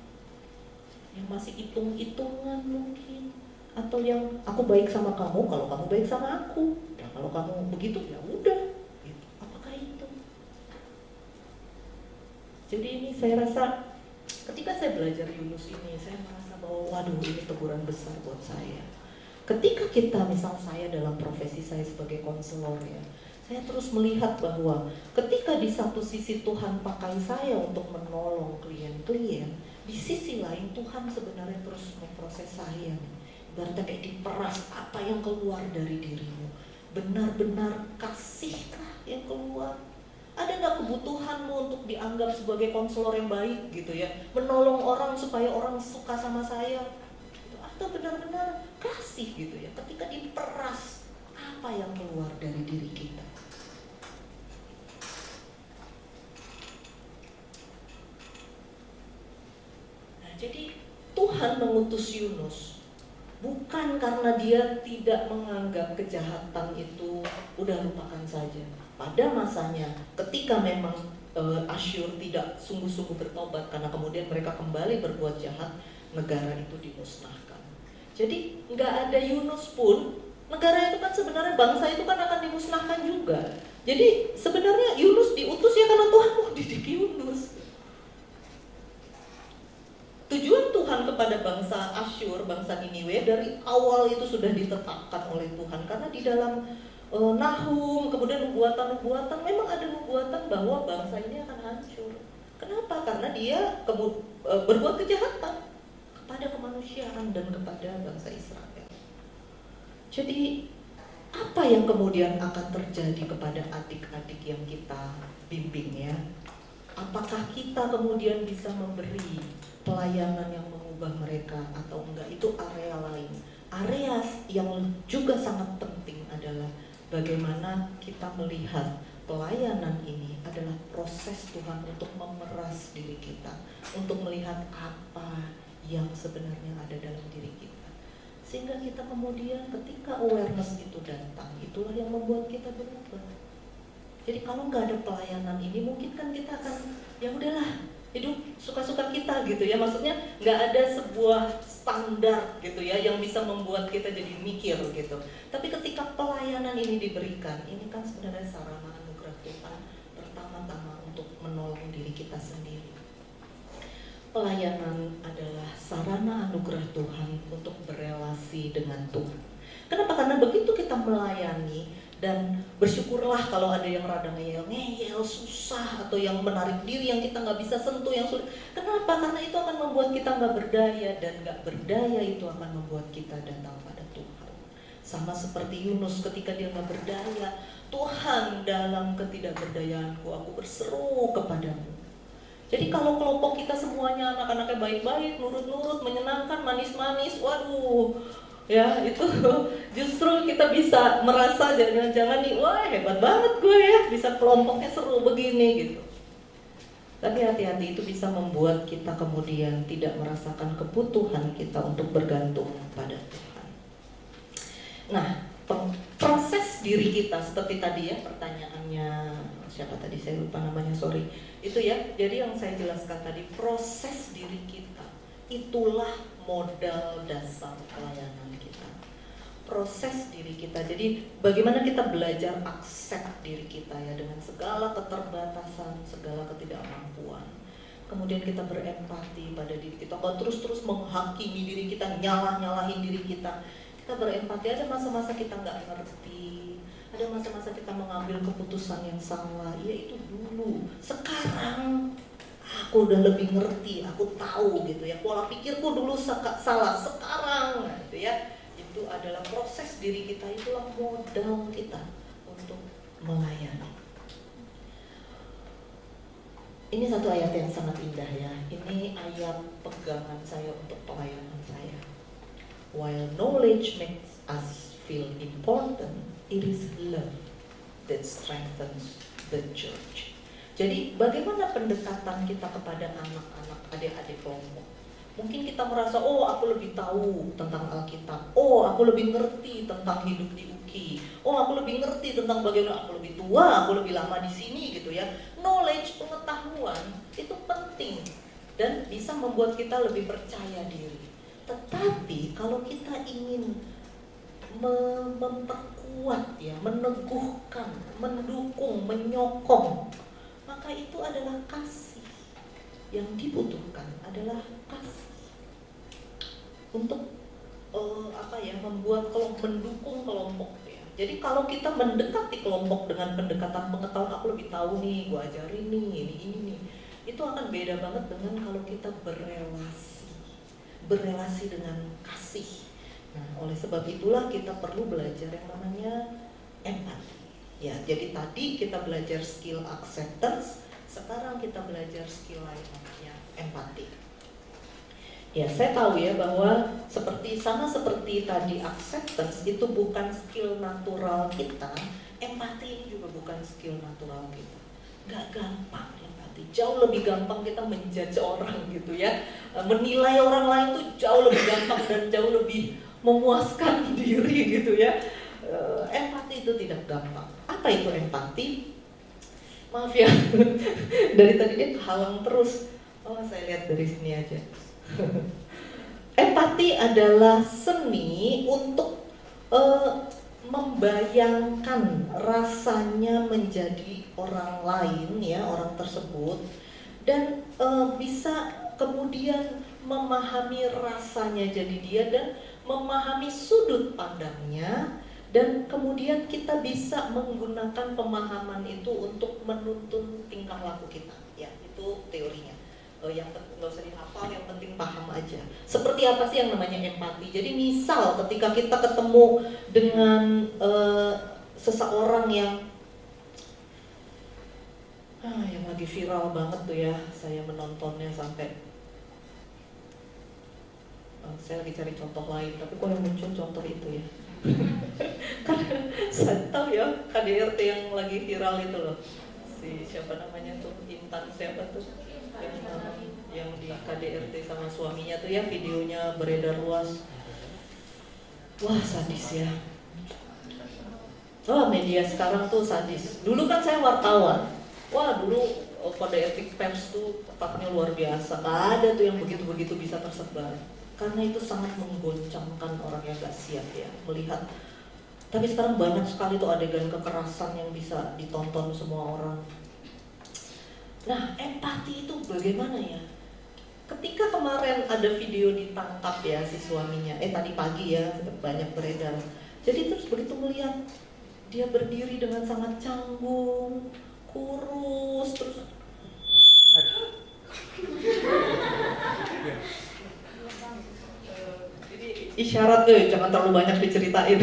yang masih hitung-hitungan mungkin, atau yang aku baik sama kamu kalau kamu baik sama aku, ya kalau kamu begitu ya udah. Gitu. Apakah itu? Jadi ini saya rasa ketika saya belajar Yunus ini, saya merasa bahwa waduh ini teguran besar buat saya. Ketika kita, misal saya dalam profesi saya sebagai konselor ya, saya terus melihat bahwa ketika di satu sisi Tuhan pakai saya untuk menolong klien-klien, di sisi lain Tuhan sebenarnya terus memproses saya. Ibaratnya kayak diperas, apa yang keluar dari dirimu? Benar-benar kasihkah yang keluar? Ada nggak kebutuhanmu untuk dianggap sebagai konselor yang baik gitu ya? Menolong orang supaya orang suka sama saya? Atau benar-benar kasih gitu ya? Ketika diperas, apa yang keluar dari diri kita? Jadi Tuhan mengutus Yunus bukan karena dia tidak menganggap kejahatan itu udah lupakan saja. Pada masanya ketika memang Asyur tidak sungguh-sungguh bertobat karena kemudian mereka kembali berbuat jahat, negara itu dimusnahkan. Jadi nggak ada Yunus pun, negara itu kan sebenarnya bangsa itu kan akan dimusnahkan juga. Jadi sebenarnya Yunus diutus ya karena Tuhan mau didik Yunus. Tujuan Tuhan kepada bangsa Asyur, bangsa Niniwe dari awal itu sudah ditetapkan oleh Tuhan. Karena di dalam Nahum, kemudian nubuatan-nubuatan, memang ada nubuatan bahwa bangsa ini akan hancur. Kenapa? Karena dia berbuat kejahatan kepada kemanusiaan dan kepada bangsa Israel. Jadi apa yang kemudian akan terjadi kepada adik-adik yang kita bimbing ya? Apakah kita kemudian bisa memberi pelayanan yang mengubah mereka atau enggak, itu area lain. Area yang juga sangat penting adalah bagaimana kita melihat pelayanan ini adalah proses Tuhan untuk memeras diri kita, untuk melihat apa yang sebenarnya ada dalam diri kita. Sehingga kita kemudian ketika awareness itu datang, itulah yang membuat kita berubah. Jadi kalau nggak ada pelayanan ini, mungkin kan kita akan ya udahlah, hidup suka-suka kita gitu ya. Maksudnya nggak ada sebuah standar gitu ya yang bisa membuat kita jadi mikir gitu. Tapi ketika pelayanan ini diberikan, ini kan sebenarnya sarana anugerah Tuhan pertama-tama untuk menolong diri kita sendiri. Pelayanan adalah sarana anugerah Tuhan untuk berelasi dengan Tuhan. Kenapa? Karena begitu kita melayani, dan bersyukurlah kalau ada yang rada ngeyel, susah, atau yang menarik diri yang kita nggak bisa sentuh, yang sulit. Kenapa? Karena itu akan membuat kita nggak berdaya, dan nggak berdaya itu akan membuat kita datang pada Tuhan. Sama seperti Yunus ketika dia nggak berdaya, Tuhan dalam ketidakberdayaanku aku berseru kepadamu. Jadi kalau kelompok kita semuanya anak-anaknya baik-baik, nurut-nurut, menyenangkan, manis-manis, waduh, ya itu justru kita bisa merasa jangan-jangan nih, wah hebat banget gue ya, bisa kelompoknya seru begini gitu. Tapi hati-hati, itu bisa membuat kita kemudian tidak merasakan kebutuhan kita untuk bergantung pada Tuhan. Nah, proses diri kita seperti tadi ya, pertanyaannya siapa tadi, saya lupa namanya, sorry. Itu ya, jadi yang saya jelaskan tadi, proses diri kita itulah modal dasar pelayanan kita. Proses diri kita. Jadi bagaimana kita belajar accept diri kita ya, dengan segala keterbatasan, segala ketidakmampuan. Kemudian kita berempati pada diri kita. Kalau terus-terus menghakimi diri kita, nyalahin diri kita. Kita berempati, ada masa-masa kita nggak ngerti, ada masa-masa kita mengambil keputusan yang salah. Ya itu dulu. Sekarang aku udah lebih ngerti, aku tahu gitu ya. Pola pikirku dulu salah, sekarang gitu ya. Itu adalah proses diri kita, itulah modal kita untuk melayani. Ini satu ayat yang sangat indah ya. Ini ayat pegangan saya untuk pelayanan saya. While knowledge makes us feel important, it is love that strengthens the church. Jadi bagaimana pendekatan kita kepada anak-anak, adik-adik kelompok? Mungkin kita merasa, oh aku lebih tahu tentang Alkitab, oh aku lebih ngerti tentang hidup di UKI, oh aku lebih ngerti tentang bagaimana, aku lebih tua, aku lebih lama di sini gitu ya. Knowledge, pengetahuan itu penting dan bisa membuat kita lebih percaya diri. Tetapi kalau kita ingin memperkuat ya, meneguhkan, mendukung, menyokong, maka itu adalah kasih. Yang dibutuhkan adalah kasih untuk membuat mendukung kelompok ya. Jadi kalau kita mendekati kelompok dengan pendekatan pengetahuan, aku lebih tahu nih, gue ajarin nih, ini nih, itu akan beda banget dengan kalau kita berelasi dengan kasih. Nah, oleh sebab itulah kita perlu belajar yang namanya empati. Ya, jadi tadi kita belajar skill acceptance, sekarang kita belajar skill lain namanya empati. Ya, saya tahu ya bahwa sama seperti tadi acceptance itu bukan skill natural kita, empati ini juga bukan skill natural kita. Gak gampang empati, jauh lebih gampang kita menjudge orang gitu ya. Menilai orang lain tuh jauh lebih gampang dan jauh lebih memuaskan diri gitu ya. Empati itu tidak gampang. Apa itu empati? Maaf ya, dari tadi dia kehalang terus. Oh, saya lihat dari sini aja. Empati adalah seni untuk membayangkan rasanya menjadi orang lain ya, orang tersebut, dan bisa kemudian memahami rasanya jadi dia dan memahami sudut pandangnya, dan kemudian kita bisa menggunakan pemahaman itu untuk menuntun tingkah laku kita. Ya, itu teorinya. Yang penting nggak usah dihafal, yang penting paham aja. Seperti apa sih yang namanya empati? Jadi misal ketika kita ketemu dengan seseorang yang lagi viral banget tuh ya, saya menontonnya sampai saya lagi cari contoh lain, tapi kok yang muncul contoh itu ya. Karena saya tahu ya KDRT yang lagi viral itu loh, si siapa namanya tuh, Intan siapa tuh, yang di KDRT sama suaminya tuh ya, videonya beredar luas. Wah, sadis ya. Oh, media sekarang tuh sadis. Dulu kan saya wartawan. Wah, dulu kode etik pers tuh ketatnya luar biasa. Gak ada tuh yang begitu-begitu bisa tersebar. Karena itu sangat menggoncangkan orang yang gak siap ya melihat. Tapi sekarang banyak sekali tuh adegan kekerasan yang bisa ditonton semua orang. Nah, empati itu bagaimana ya? Ketika kemarin ada video ditangkap ya si suaminya, tadi pagi ya banyak beredar. Jadi terus begitu melihat dia berdiri dengan sangat canggung, kurus, terus isyarat tuh jangan terlalu banyak diceritain.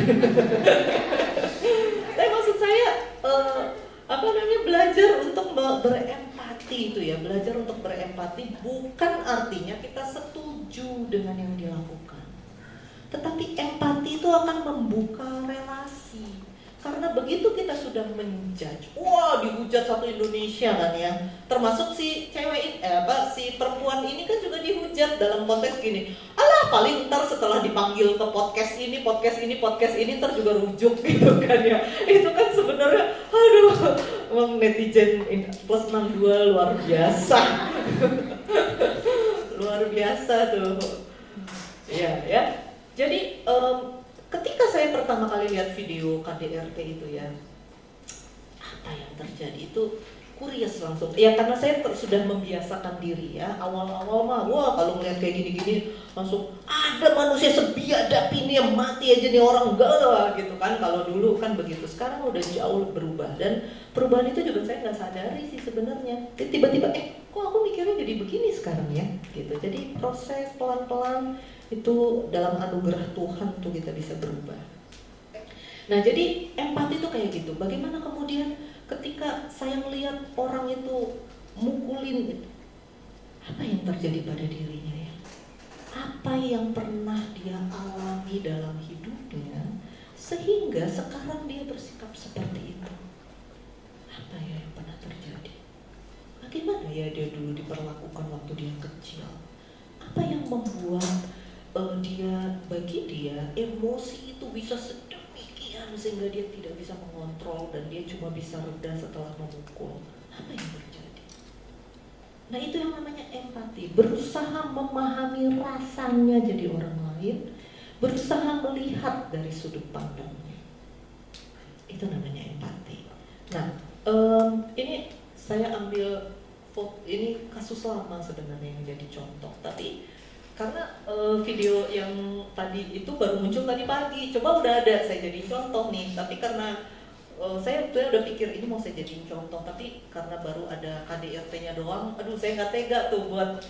Tapi maksud saya belajar untuk berempati itu ya, belajar untuk berempati bukan artinya kita setuju dengan yang dilakukan, tetapi empati itu akan membuka relasi. Karena begitu kita sudah menjudge, wah dihujat satu Indonesia kan ya, termasuk si cewek si perempuan ini kan juga dihujat dalam konteks gini, alah paling ntar setelah dipanggil ke podcast ini ntar juga rujuk gitu kan ya. Itu kan sebenarnya aduh, emang netizen plus 62 luar biasa. Luar biasa tuh ya. Jadi ketika saya pertama kali lihat video KDRT itu ya, apa yang terjadi itu curious langsung. Ya karena saya sudah membiasakan diri ya. Awal-awal mah wah kalau ngeliat kayak gini-gini langsung ada manusia sebiadab ini yang mati aja nih orang, enggak lah gitu kan. Kalau dulu kan begitu. Sekarang udah jauh berubah dan perubahan itu juga saya nggak sadari sih sebenarnya. Tiba-tiba kok aku mikirnya jadi begini sekarang ya gitu. Jadi proses pelan-pelan itu dalam anugerah Tuhan tuh kita bisa berubah. Nah jadi empati itu kayak gitu. Bagaimana kemudian ketika saya melihat orang itu mukulin, apa yang terjadi pada dirinya ya? Apa yang pernah dia alami dalam hidupnya sehingga sekarang dia bersikap seperti itu? Apa ya yang pernah terjadi? Bagaimana ya dia dulu diperlakukan waktu dia kecil? Apa yang membuat bagi dia emosi itu bisa sedemikian sehingga dia tidak bisa mengontrol dan dia cuma bisa reda setelah memukul? Apa yang terjadi? Nah itu yang namanya empati, berusaha memahami rasanya jadi orang lain, berusaha melihat dari sudut pandangnya. Itu namanya empati. Nah ini saya ambil ini kasus lama sebenarnya yang jadi contoh, tapi karena video yang tadi itu baru muncul tadi pagi, coba udah ada saya jadiin contoh nih, tapi karena saya udah pikir ini mau saya jadiin contoh, tapi karena baru ada KDRT-nya doang, aduh saya nggak tega tuh buat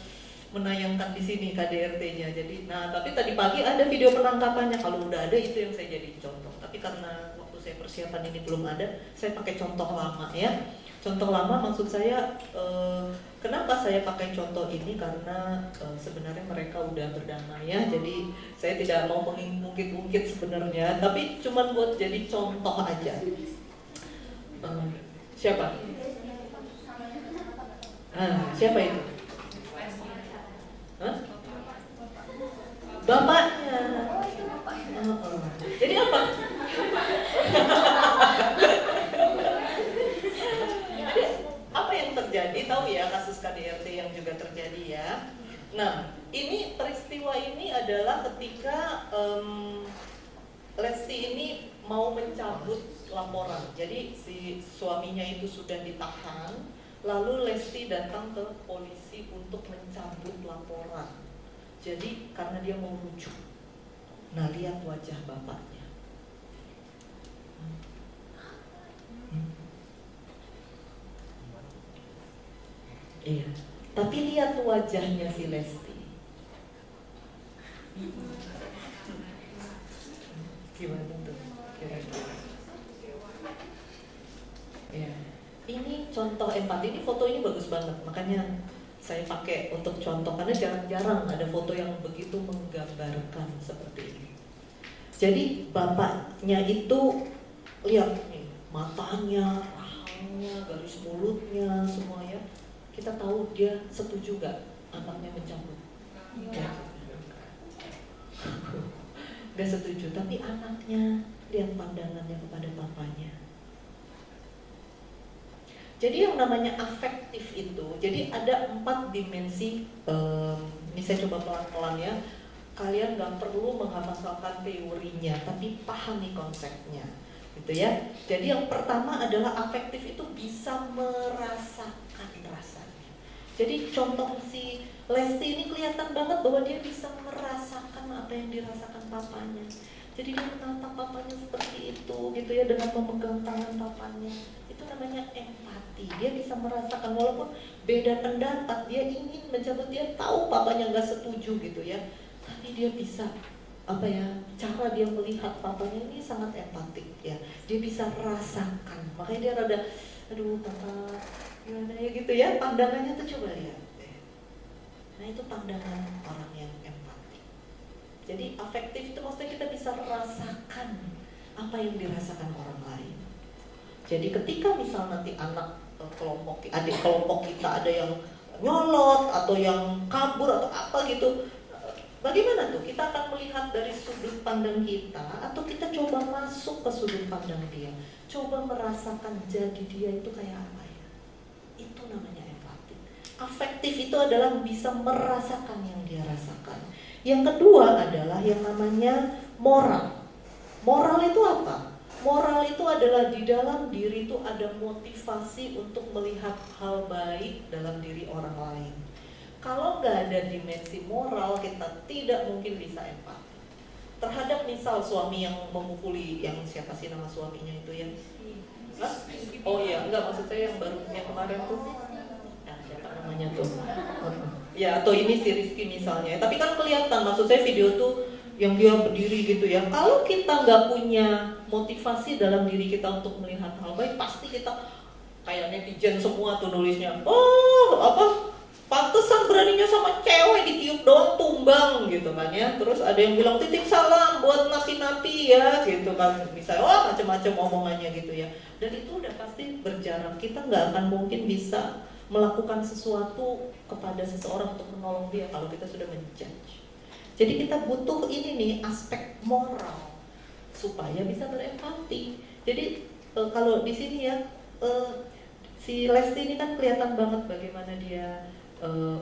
menayangkan di sini KDRT-nya. Jadi, nah tapi tadi pagi ada video penangkapannya, kalau udah ada itu yang saya jadiin contoh. Tapi karena waktu saya persiapan ini belum ada, saya pakai contoh lama ya. Contoh lama maksud saya, kenapa saya pakai contoh ini karena sebenarnya mereka udah berdamai ya, jadi saya tidak mau mengungkit-ungkit sebenarnya, tapi cuma buat jadi contoh aja. Siapa? Siapa itu? Bapaknya. Jadi apa? Apa yang terjadi? Tahu ya kasus KDRT yang juga terjadi ya. Nah, ini peristiwa ini adalah ketika Lesti ini mau mencabut laporan. Jadi si suaminya itu sudah ditahan, lalu Lesti datang ke polisi untuk mencabut laporan. Jadi karena dia mau rujuk. Nah, lihat wajah bapaknya. Iya, tapi lihat wajahnya si Lesti. Gimana tuh kira-kira? Ya, ini contoh empati. Ini foto ini bagus banget, makanya saya pakai untuk contoh karena jarang-jarang ada foto yang begitu menggambarkan seperti ini. Jadi bapaknya itu lihat nih, matanya, rahangnya, garis mulutnya, semuanya. Kita tahu dia setuju gak anaknya mencabut? Ya. Gak setuju, tapi anaknya lihat pandangannya kepada bapaknya. Jadi yang namanya afektif itu, jadi ada 4 dimensi. Ini saya coba pelan-pelan ya. Kalian nggak perlu menghafalkan teorinya, tapi pahami konsepnya, gitu ya. Jadi yang pertama adalah afektif itu bisa merasakan rasanya. Jadi contoh si Lesti ini kelihatan banget bahwa dia bisa merasakan apa yang dirasakan papanya. Jadi dia menatap papanya seperti itu, gitu ya, dengan memegang tangan papanya. Itu namanya empati. Dia bisa merasakan walaupun beda pendapat, dia ingin mencabut, dia tahu papanya nggak setuju gitu ya. Tapi dia bisa cara dia melihat papanya ini sangat empatik ya. Dia bisa rasakan. Makanya dia rada, aduh papa gimana ya gitu ya. Pandangannya tuh coba lihat. Nah itu pandangan orang yang empati. Jadi afektif itu maksudnya kita bisa rasakan apa yang dirasakan orang lain. Jadi ketika misal nanti adik kelompok kita ada yang nyolot atau yang kabur atau apa gitu, bagaimana tuh? Kita akan melihat dari sudut pandang kita atau kita coba masuk ke sudut pandang dia, coba merasakan jadi dia itu kayak apa ya? Itu namanya empati. Afektif itu adalah bisa merasakan yang dia rasakan. Yang kedua adalah yang namanya moral. Moral itu apa? Moral itu adalah di dalam diri itu ada motivasi untuk melihat hal baik dalam diri orang lain. Kalau nggak ada dimensi moral, kita tidak mungkin bisa empati. Terhadap misal suami yang memukuli, yang siapa sih nama suaminya itu ya? Hah? Oh iya, enggak, maksud saya yang baru yang kemarin tuh. Nah, siapa namanya tuh? Ya, atau ini si Rizky misalnya. Tapi kan kelihatan, maksud saya video tuh yang dia berdiri gitu ya. Kalau kita nggak punya motivasi dalam diri kita untuk melihat hal baik, pasti kita kayak netizen semua tuh nulisnya, pantesan beraninya sama cewek ditiup doang tumbang gitu kan ya. Terus ada yang bilang titip salam buat napi-napi ya gitu kan. Misalnya macam-macam omongannya gitu ya. Dan itu udah pasti berjarak. Kita nggak akan mungkin bisa melakukan sesuatu kepada seseorang untuk menolong dia kalau kita sudah menjudge. Jadi kita butuh ini nih aspek moral supaya bisa berempati. Jadi kalau di sini ya si Lesti ini kan kelihatan banget bagaimana dia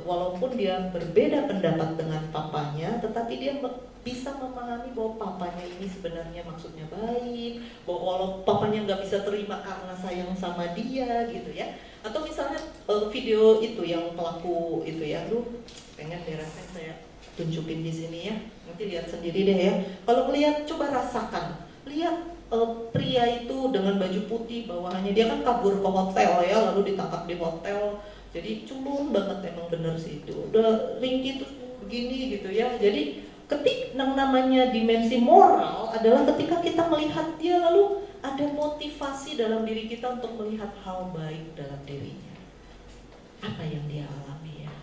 walaupun dia berbeda pendapat dengan papanya, tetapi dia bisa memahami bahwa papanya ini sebenarnya maksudnya baik, bahwa walaupun papanya nggak bisa terima karena sayang sama dia gitu ya. Atau misalnya video itu yang pelaku itu ya, pengen dirasain saya tunjukin di sini ya, nanti lihat sendiri deh ya. Kalau melihat coba rasakan, lihat pria itu dengan baju putih bawahannya, dia kan kabur ke hotel ya, lalu ditangkap di hotel. Jadi culun banget emang bener sih itu, udah ringkih terus begini gitu ya. Jadi yang namanya dimensi moral adalah ketika kita melihat dia lalu ada motivasi dalam diri kita untuk melihat hal baik dalam dirinya. Apa yang dia alami ya?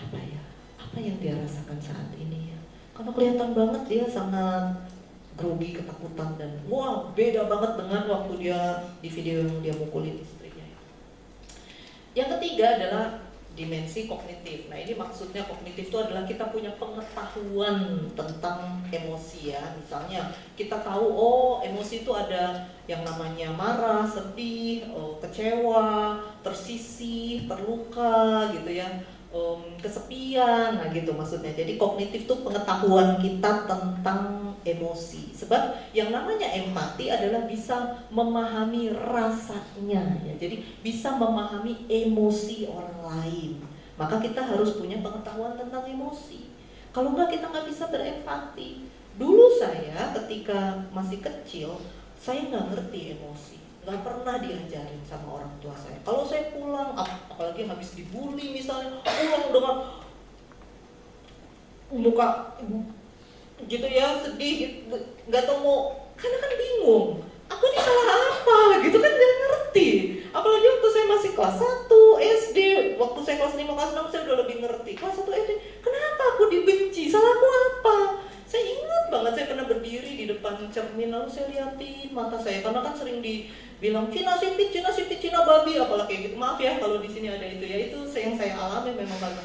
Apa yang dia rasakan saat ini ya? Karena kelihatan banget dia sangat grogi, ketakutan, dan beda banget dengan waktu dia di video yang dia mukulin istrinya. Yang ketiga adalah dimensi kognitif. Nah ini maksudnya kognitif itu adalah kita punya pengetahuan tentang emosi ya. Misalnya kita tahu emosi itu ada yang namanya marah, sedih, kecewa, tersisih, terluka gitu ya, kesepian, nah gitu maksudnya. Jadi kognitif itu pengetahuan kita tentang emosi. Sebab yang namanya empati adalah bisa memahami rasanya ya. Jadi bisa memahami emosi orang lain. Maka kita harus punya pengetahuan tentang emosi. Kalau enggak kita nggak bisa berempati. Dulu saya ketika masih kecil, saya nggak ngerti emosi. Gak pernah diajarin sama orang tua saya. Kalau saya pulang, apalagi habis dibully misalnya, pulang dengan muka gitu ya, sedih, gak tau mau, karena kan bingung, aku ini salah apa gitu kan, gak ngerti. Apalagi waktu saya masih kelas 1 SD, waktu saya kelas 5, kelas 6 saya udah lebih ngerti. Kelas 1 SD, kenapa aku dibenci, salah aku apa? Saya ingat banget saya pernah berdiri di depan cermin, lalu saya liatin mata saya, karena kan sering dibilang Cina sipit, Cina babi, apalah kayak gitu. Maaf ya kalau di sini ada itu ya, itu yang saya alami memang karena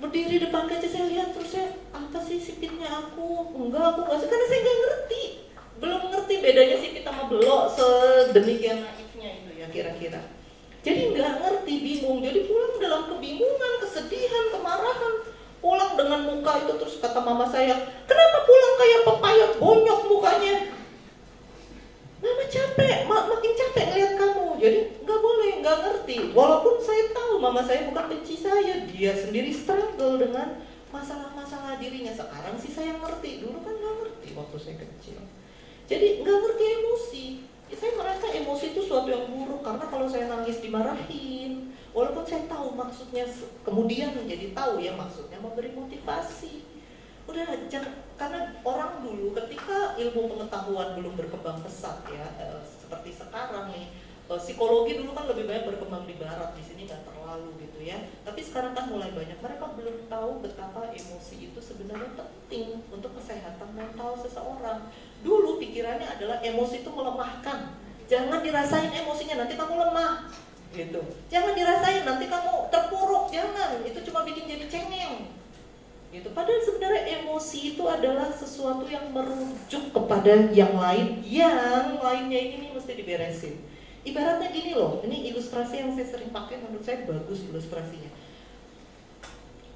berdiri di depan kaca saya lihat, terus saya apa sih sipitnya aku nggak karena saya nggak ngerti, belum ngerti bedanya sipit sama belok sedemikian naifnya itu ya kira-kira. kata mama saya, kenapa pulang kayak pepaya bonyok mukanya? Mama capek, makin capek ngeliat kamu. Jadi nggak boleh, nggak ngerti. Walaupun saya tahu mama saya bukan benci saya, dia sendiri struggle dengan masalah-masalah dirinya. Sekarang sih saya ngerti, dulu kan nggak ngerti waktu saya kecil. Jadi nggak ngerti emosi. Saya merasa emosi itu suatu yang buruk karena kalau saya nangis dimarahin. Walaupun saya tahu maksudnya, kemudian menjadi tahu ya maksudnya memberi motivasi. Udah karena orang dulu ketika ilmu pengetahuan belum berkembang pesat ya, seperti sekarang nih, psikologi dulu kan lebih banyak berkembang di barat, di sini nggak terlalu gitu ya. Tapi sekarang kan mulai banyak, mereka belum tahu betapa emosi itu sebenarnya penting untuk kesehatan mental seseorang. Dulu pikirannya adalah emosi itu melemahkan, jangan dirasain emosinya nanti kamu lemah gitu. Jangan dirasain nanti kamu terpuruk, jangan, itu cuma bikin jadi cengeng gitu. Padahal sebenarnya emosi itu adalah sesuatu yang merujuk kepada yang lain, yang lainnya ini mesti diberesin. Ibaratnya gini loh, ini ilustrasi yang saya sering pakai, menurut saya bagus ilustrasinya.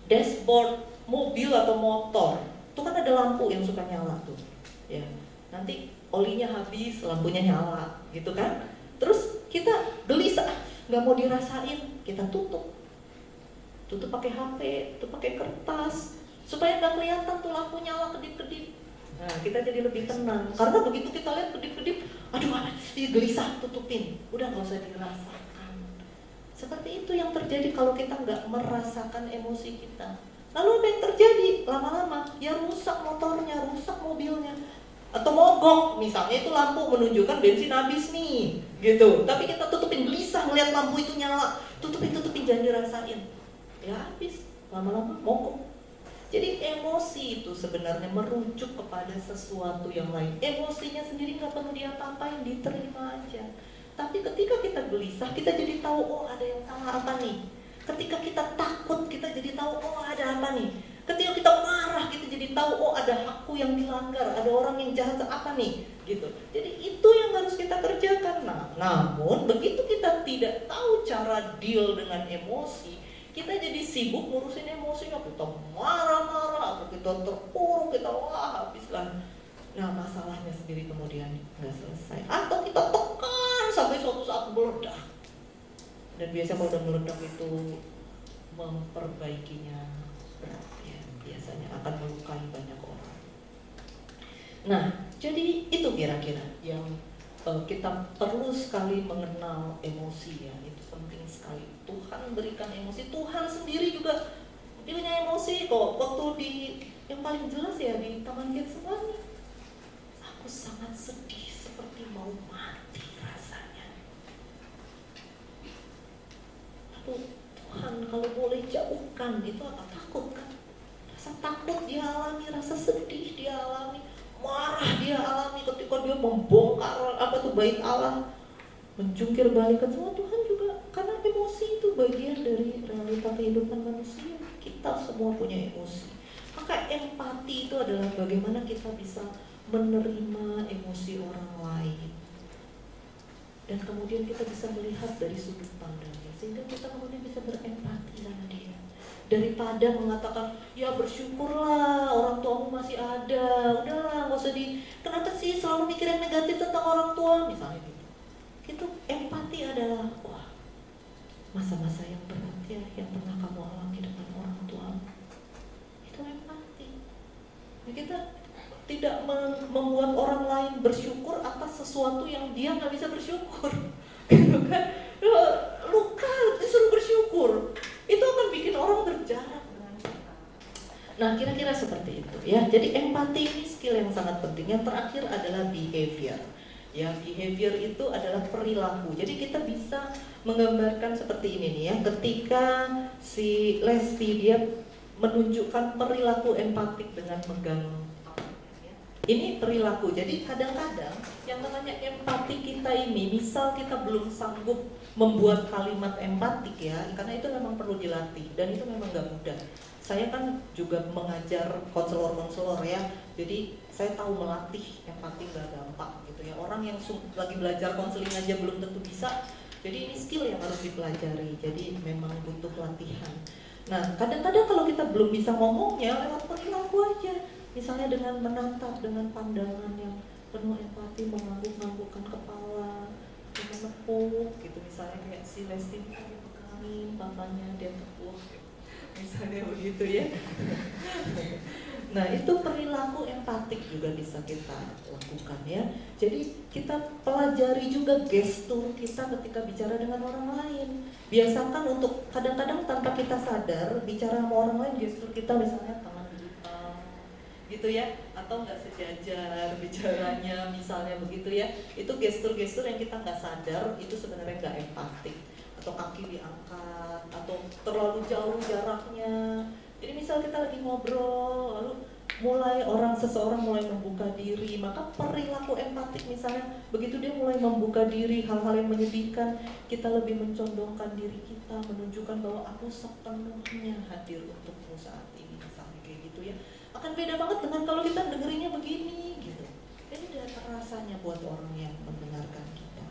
Dashboard mobil atau motor, itu kan ada lampu yang suka nyala tuh, ya. Nanti olinya habis, lampunya nyala, gitu kan? Terus kita gelisah, nggak mau dirasain, kita tutup pakai HP, tutup pakai kertas, supaya nggak kelihatan tuh lampu nyala kedip-kedip. Nah, kita jadi lebih tenang. Karena begitu kita lihat kedip-kedip, aduh, gelisah, tutupin. Udah nggak usah dirasakan. Seperti itu yang terjadi kalau kita nggak merasakan emosi kita. Lalu apa yang terjadi? Lama-lama, ya rusak motornya, rusak mobilnya. Atau mogok, misalnya itu lampu menunjukkan bensin habis nih, gitu. Tapi kita tutupin, gelisah melihat lampu itu nyala. Tutupin, jangan dirasain. Ya habis, lama-lama mogok. Jadi emosi itu sebenarnya merujuk kepada sesuatu yang lain. Emosinya sendiri nggak perlu diapa-apain, diterima aja. Tapi ketika kita gelisah, kita jadi tahu, oh ada yang salah apa nih. Ketika kita takut, kita jadi tahu, oh ada apa nih. Ketika kita marah, kita jadi tahu, oh ada hakku yang dilanggar, ada orang yang jahat apa nih, gitu. Jadi itu yang harus kita kerjakan. Nah, namun begitu kita tidak tahu cara deal dengan emosi, kita jadi sibuk ngurusin emosinya, kita marah-marah, atau kita terpuruk, kita wah habislah. Nah masalahnya sendiri kemudian nggak selesai. Atau kita tekan sampai suatu saat meledak. Dan biasanya kalau udah meledak itu memperbaikinya berat ya, biasanya akan melukai banyak orang. Nah jadi itu kira-kira yang kita perlu sekali mengenal emosi ya, itu penting sekali. Tuhan berikan emosi, Tuhan sendiri juga punya emosi kok. Waktu di yang paling jelas ya di Taman Getsemani, aku sangat sedih seperti mau mati rasanya. Lalu Tuhan kalau boleh jauhkan, itu apa? Takut kan? Rasa takut dia alami, rasa sedih dia alami, marah dia alami ketika dia membongkar bait Allah, menjungkir balikan semua. Tuhan juga, karena emosi itu bagian dari realita kehidupan manusia. Kita semua punya emosi. Maka empati itu adalah bagaimana kita bisa menerima emosi orang lain, dan kemudian kita bisa melihat dari sudut pandangnya, sehingga kita kemudian bisa berempati sama dia. Daripada mengatakan, ya bersyukurlah orang tuamu masih ada, udahlah nggak usah kenapa sih selalu mikir yang negatif tentang orang tua, misalnya gitu. Itu empati adalah, wah, masa-masa yang berat ya yang pernah kamu alami dengan orang tua. Itu empati. Nah, kita tidak membuat orang lain bersyukur atas sesuatu yang dia nggak bisa bersyukur, gitu kan? Luka disuruh bersyukur, itu akan bikin orang berjarak dengan kita. Nah, kira-kira seperti itu ya. Jadi empati ini skill yang sangat penting. Yang terakhir adalah behavior. Ya, behavior itu adalah perilaku. Jadi kita bisa menggambarkan seperti ini nih ya. Ketika si Lesti dia menunjukkan perilaku empatik dengan megang tangannya. Ini perilaku. Jadi kadang-kadang yang namanya empati kita ini, misal kita belum sanggup membuat kalimat empatik ya, karena itu memang perlu dilatih dan itu memang nggak mudah. Saya kan juga mengajar konselor-konselor ya, jadi saya tahu melatih empati nggak gampang gitu ya. Orang yang lagi belajar konseling aja belum tentu bisa, jadi ini skill yang harus dipelajari. Jadi memang butuh latihan. Nah, kadang-kadang kalau kita belum bisa ngomongnya, lewat perilaku aja. Misalnya dengan menatap, dengan pandangan yang penuh empati, mengangguk-anggukkan kepala, menepuk gitu. Misalnya kayak si Lesti pegangin papanya, dia tepuk gitu. Misalnya begitu ya. Nah, itu perilaku empatik juga bisa kita lakukan ya. Jadi kita pelajari juga gestur kita ketika bicara dengan orang lain. Biasakan untuk kadang-kadang tanpa kita sadar bicara sama orang lain, gestur kita misalnya tangan diikat gitu ya, atau nggak sejajar bicaranya misalnya begitu ya. Itu gestur-gestur yang kita nggak sadar, itu sebenarnya nggak empatik. Atau kaki diangkat, atau terlalu jauh jaraknya. Jadi misal kita lagi ngobrol, lalu seseorang mulai membuka diri, maka perilaku empatik misalnya begitu dia mulai membuka diri, hal-hal yang menyedihkan, kita lebih mencondongkan diri kita, menunjukkan bahwa aku sepenuhnya hadir untukmu saat ini, misalnya kayak gitu ya. Akan beda banget dengan kalau kita dengerinnya begini gitu. Ini ada rasanya buat orang yang mendengarkan kita.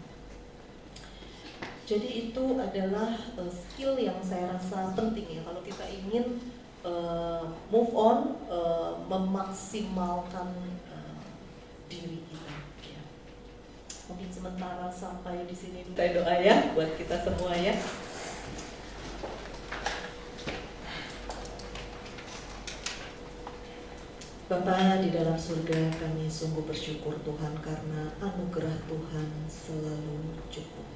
Jadi itu adalah skill yang saya rasa penting ya kalau kita ingin move on, memaksimalkan diri kita. Ya. Mungkin sementara sampai di sini dulu. Kita doa ya buat kita semua ya. Bapa di dalam surga, kami sungguh bersyukur Tuhan karena anugerah Tuhan selalu cukup.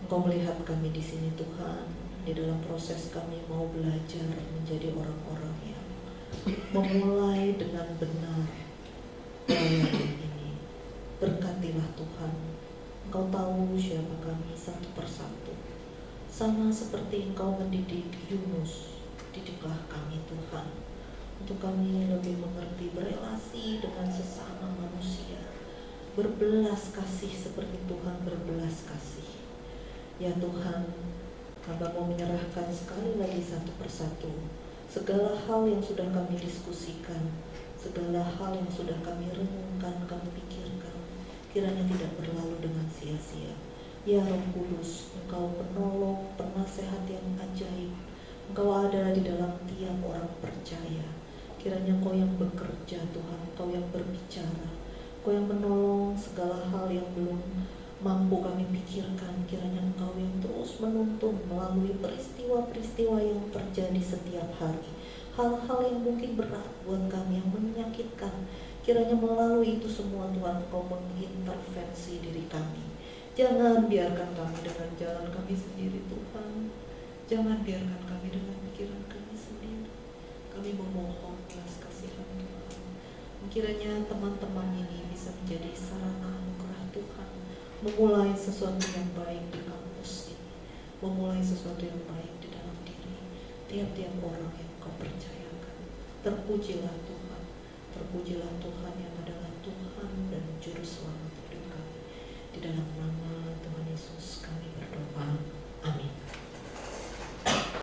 Engkau melihat kami di sini Tuhan, di dalam proses kami mau belajar menjadi orang-orang yang memulai dengan benar pelayanan ini. Berkatilah Tuhan, Engkau tahu siapa kami satu persatu. Sama seperti Engkau mendidik Yunus, didiklah kami Tuhan, untuk kami lebih mengerti berelasi dengan sesama manusia, berbelas kasih seperti Tuhan berbelas kasih. Ya Tuhan, Hamba mau menyerahkan sekali lagi satu persatu segala hal yang sudah kami diskusikan, segala hal yang sudah kami renungkan, kami pikirkan, kiranya tidak berlalu dengan sia-sia. Ya Roh Kudus, Engkau penolong, penasehat yang ajaib. Engkau ada di dalam tiap orang percaya. Kiranya Engkau yang bekerja Tuhan, Engkau yang berbicara, Engkau yang menolong segala hal yang belum mampu kami pikirkan. Kiranya Engkau yang terus menuntun melalui peristiwa-peristiwa yang terjadi setiap hari, hal-hal yang mungkin berat buat kami, yang menyakitkan. Kiranya melalui itu semua Tuhan Engkau mengintervensi diri kami. Jangan biarkan kami dengan jalan kami sendiri Tuhan. Jangan biarkan kami dengan pikiran kami sendiri. Kami memohon belas kasihan Tuhan. Kiranya teman-teman ini bisa menjadi sarana anugerah Tuhan, memulai sesuatu yang baik di kampus ini, memulai sesuatu yang baik di dalam diri tiap-tiap orang yang Kau percayakan. Terpujilah Tuhan, terpujilah Tuhan yang adalah Tuhan dan Juru Selamat hidup kami. Di dalam nama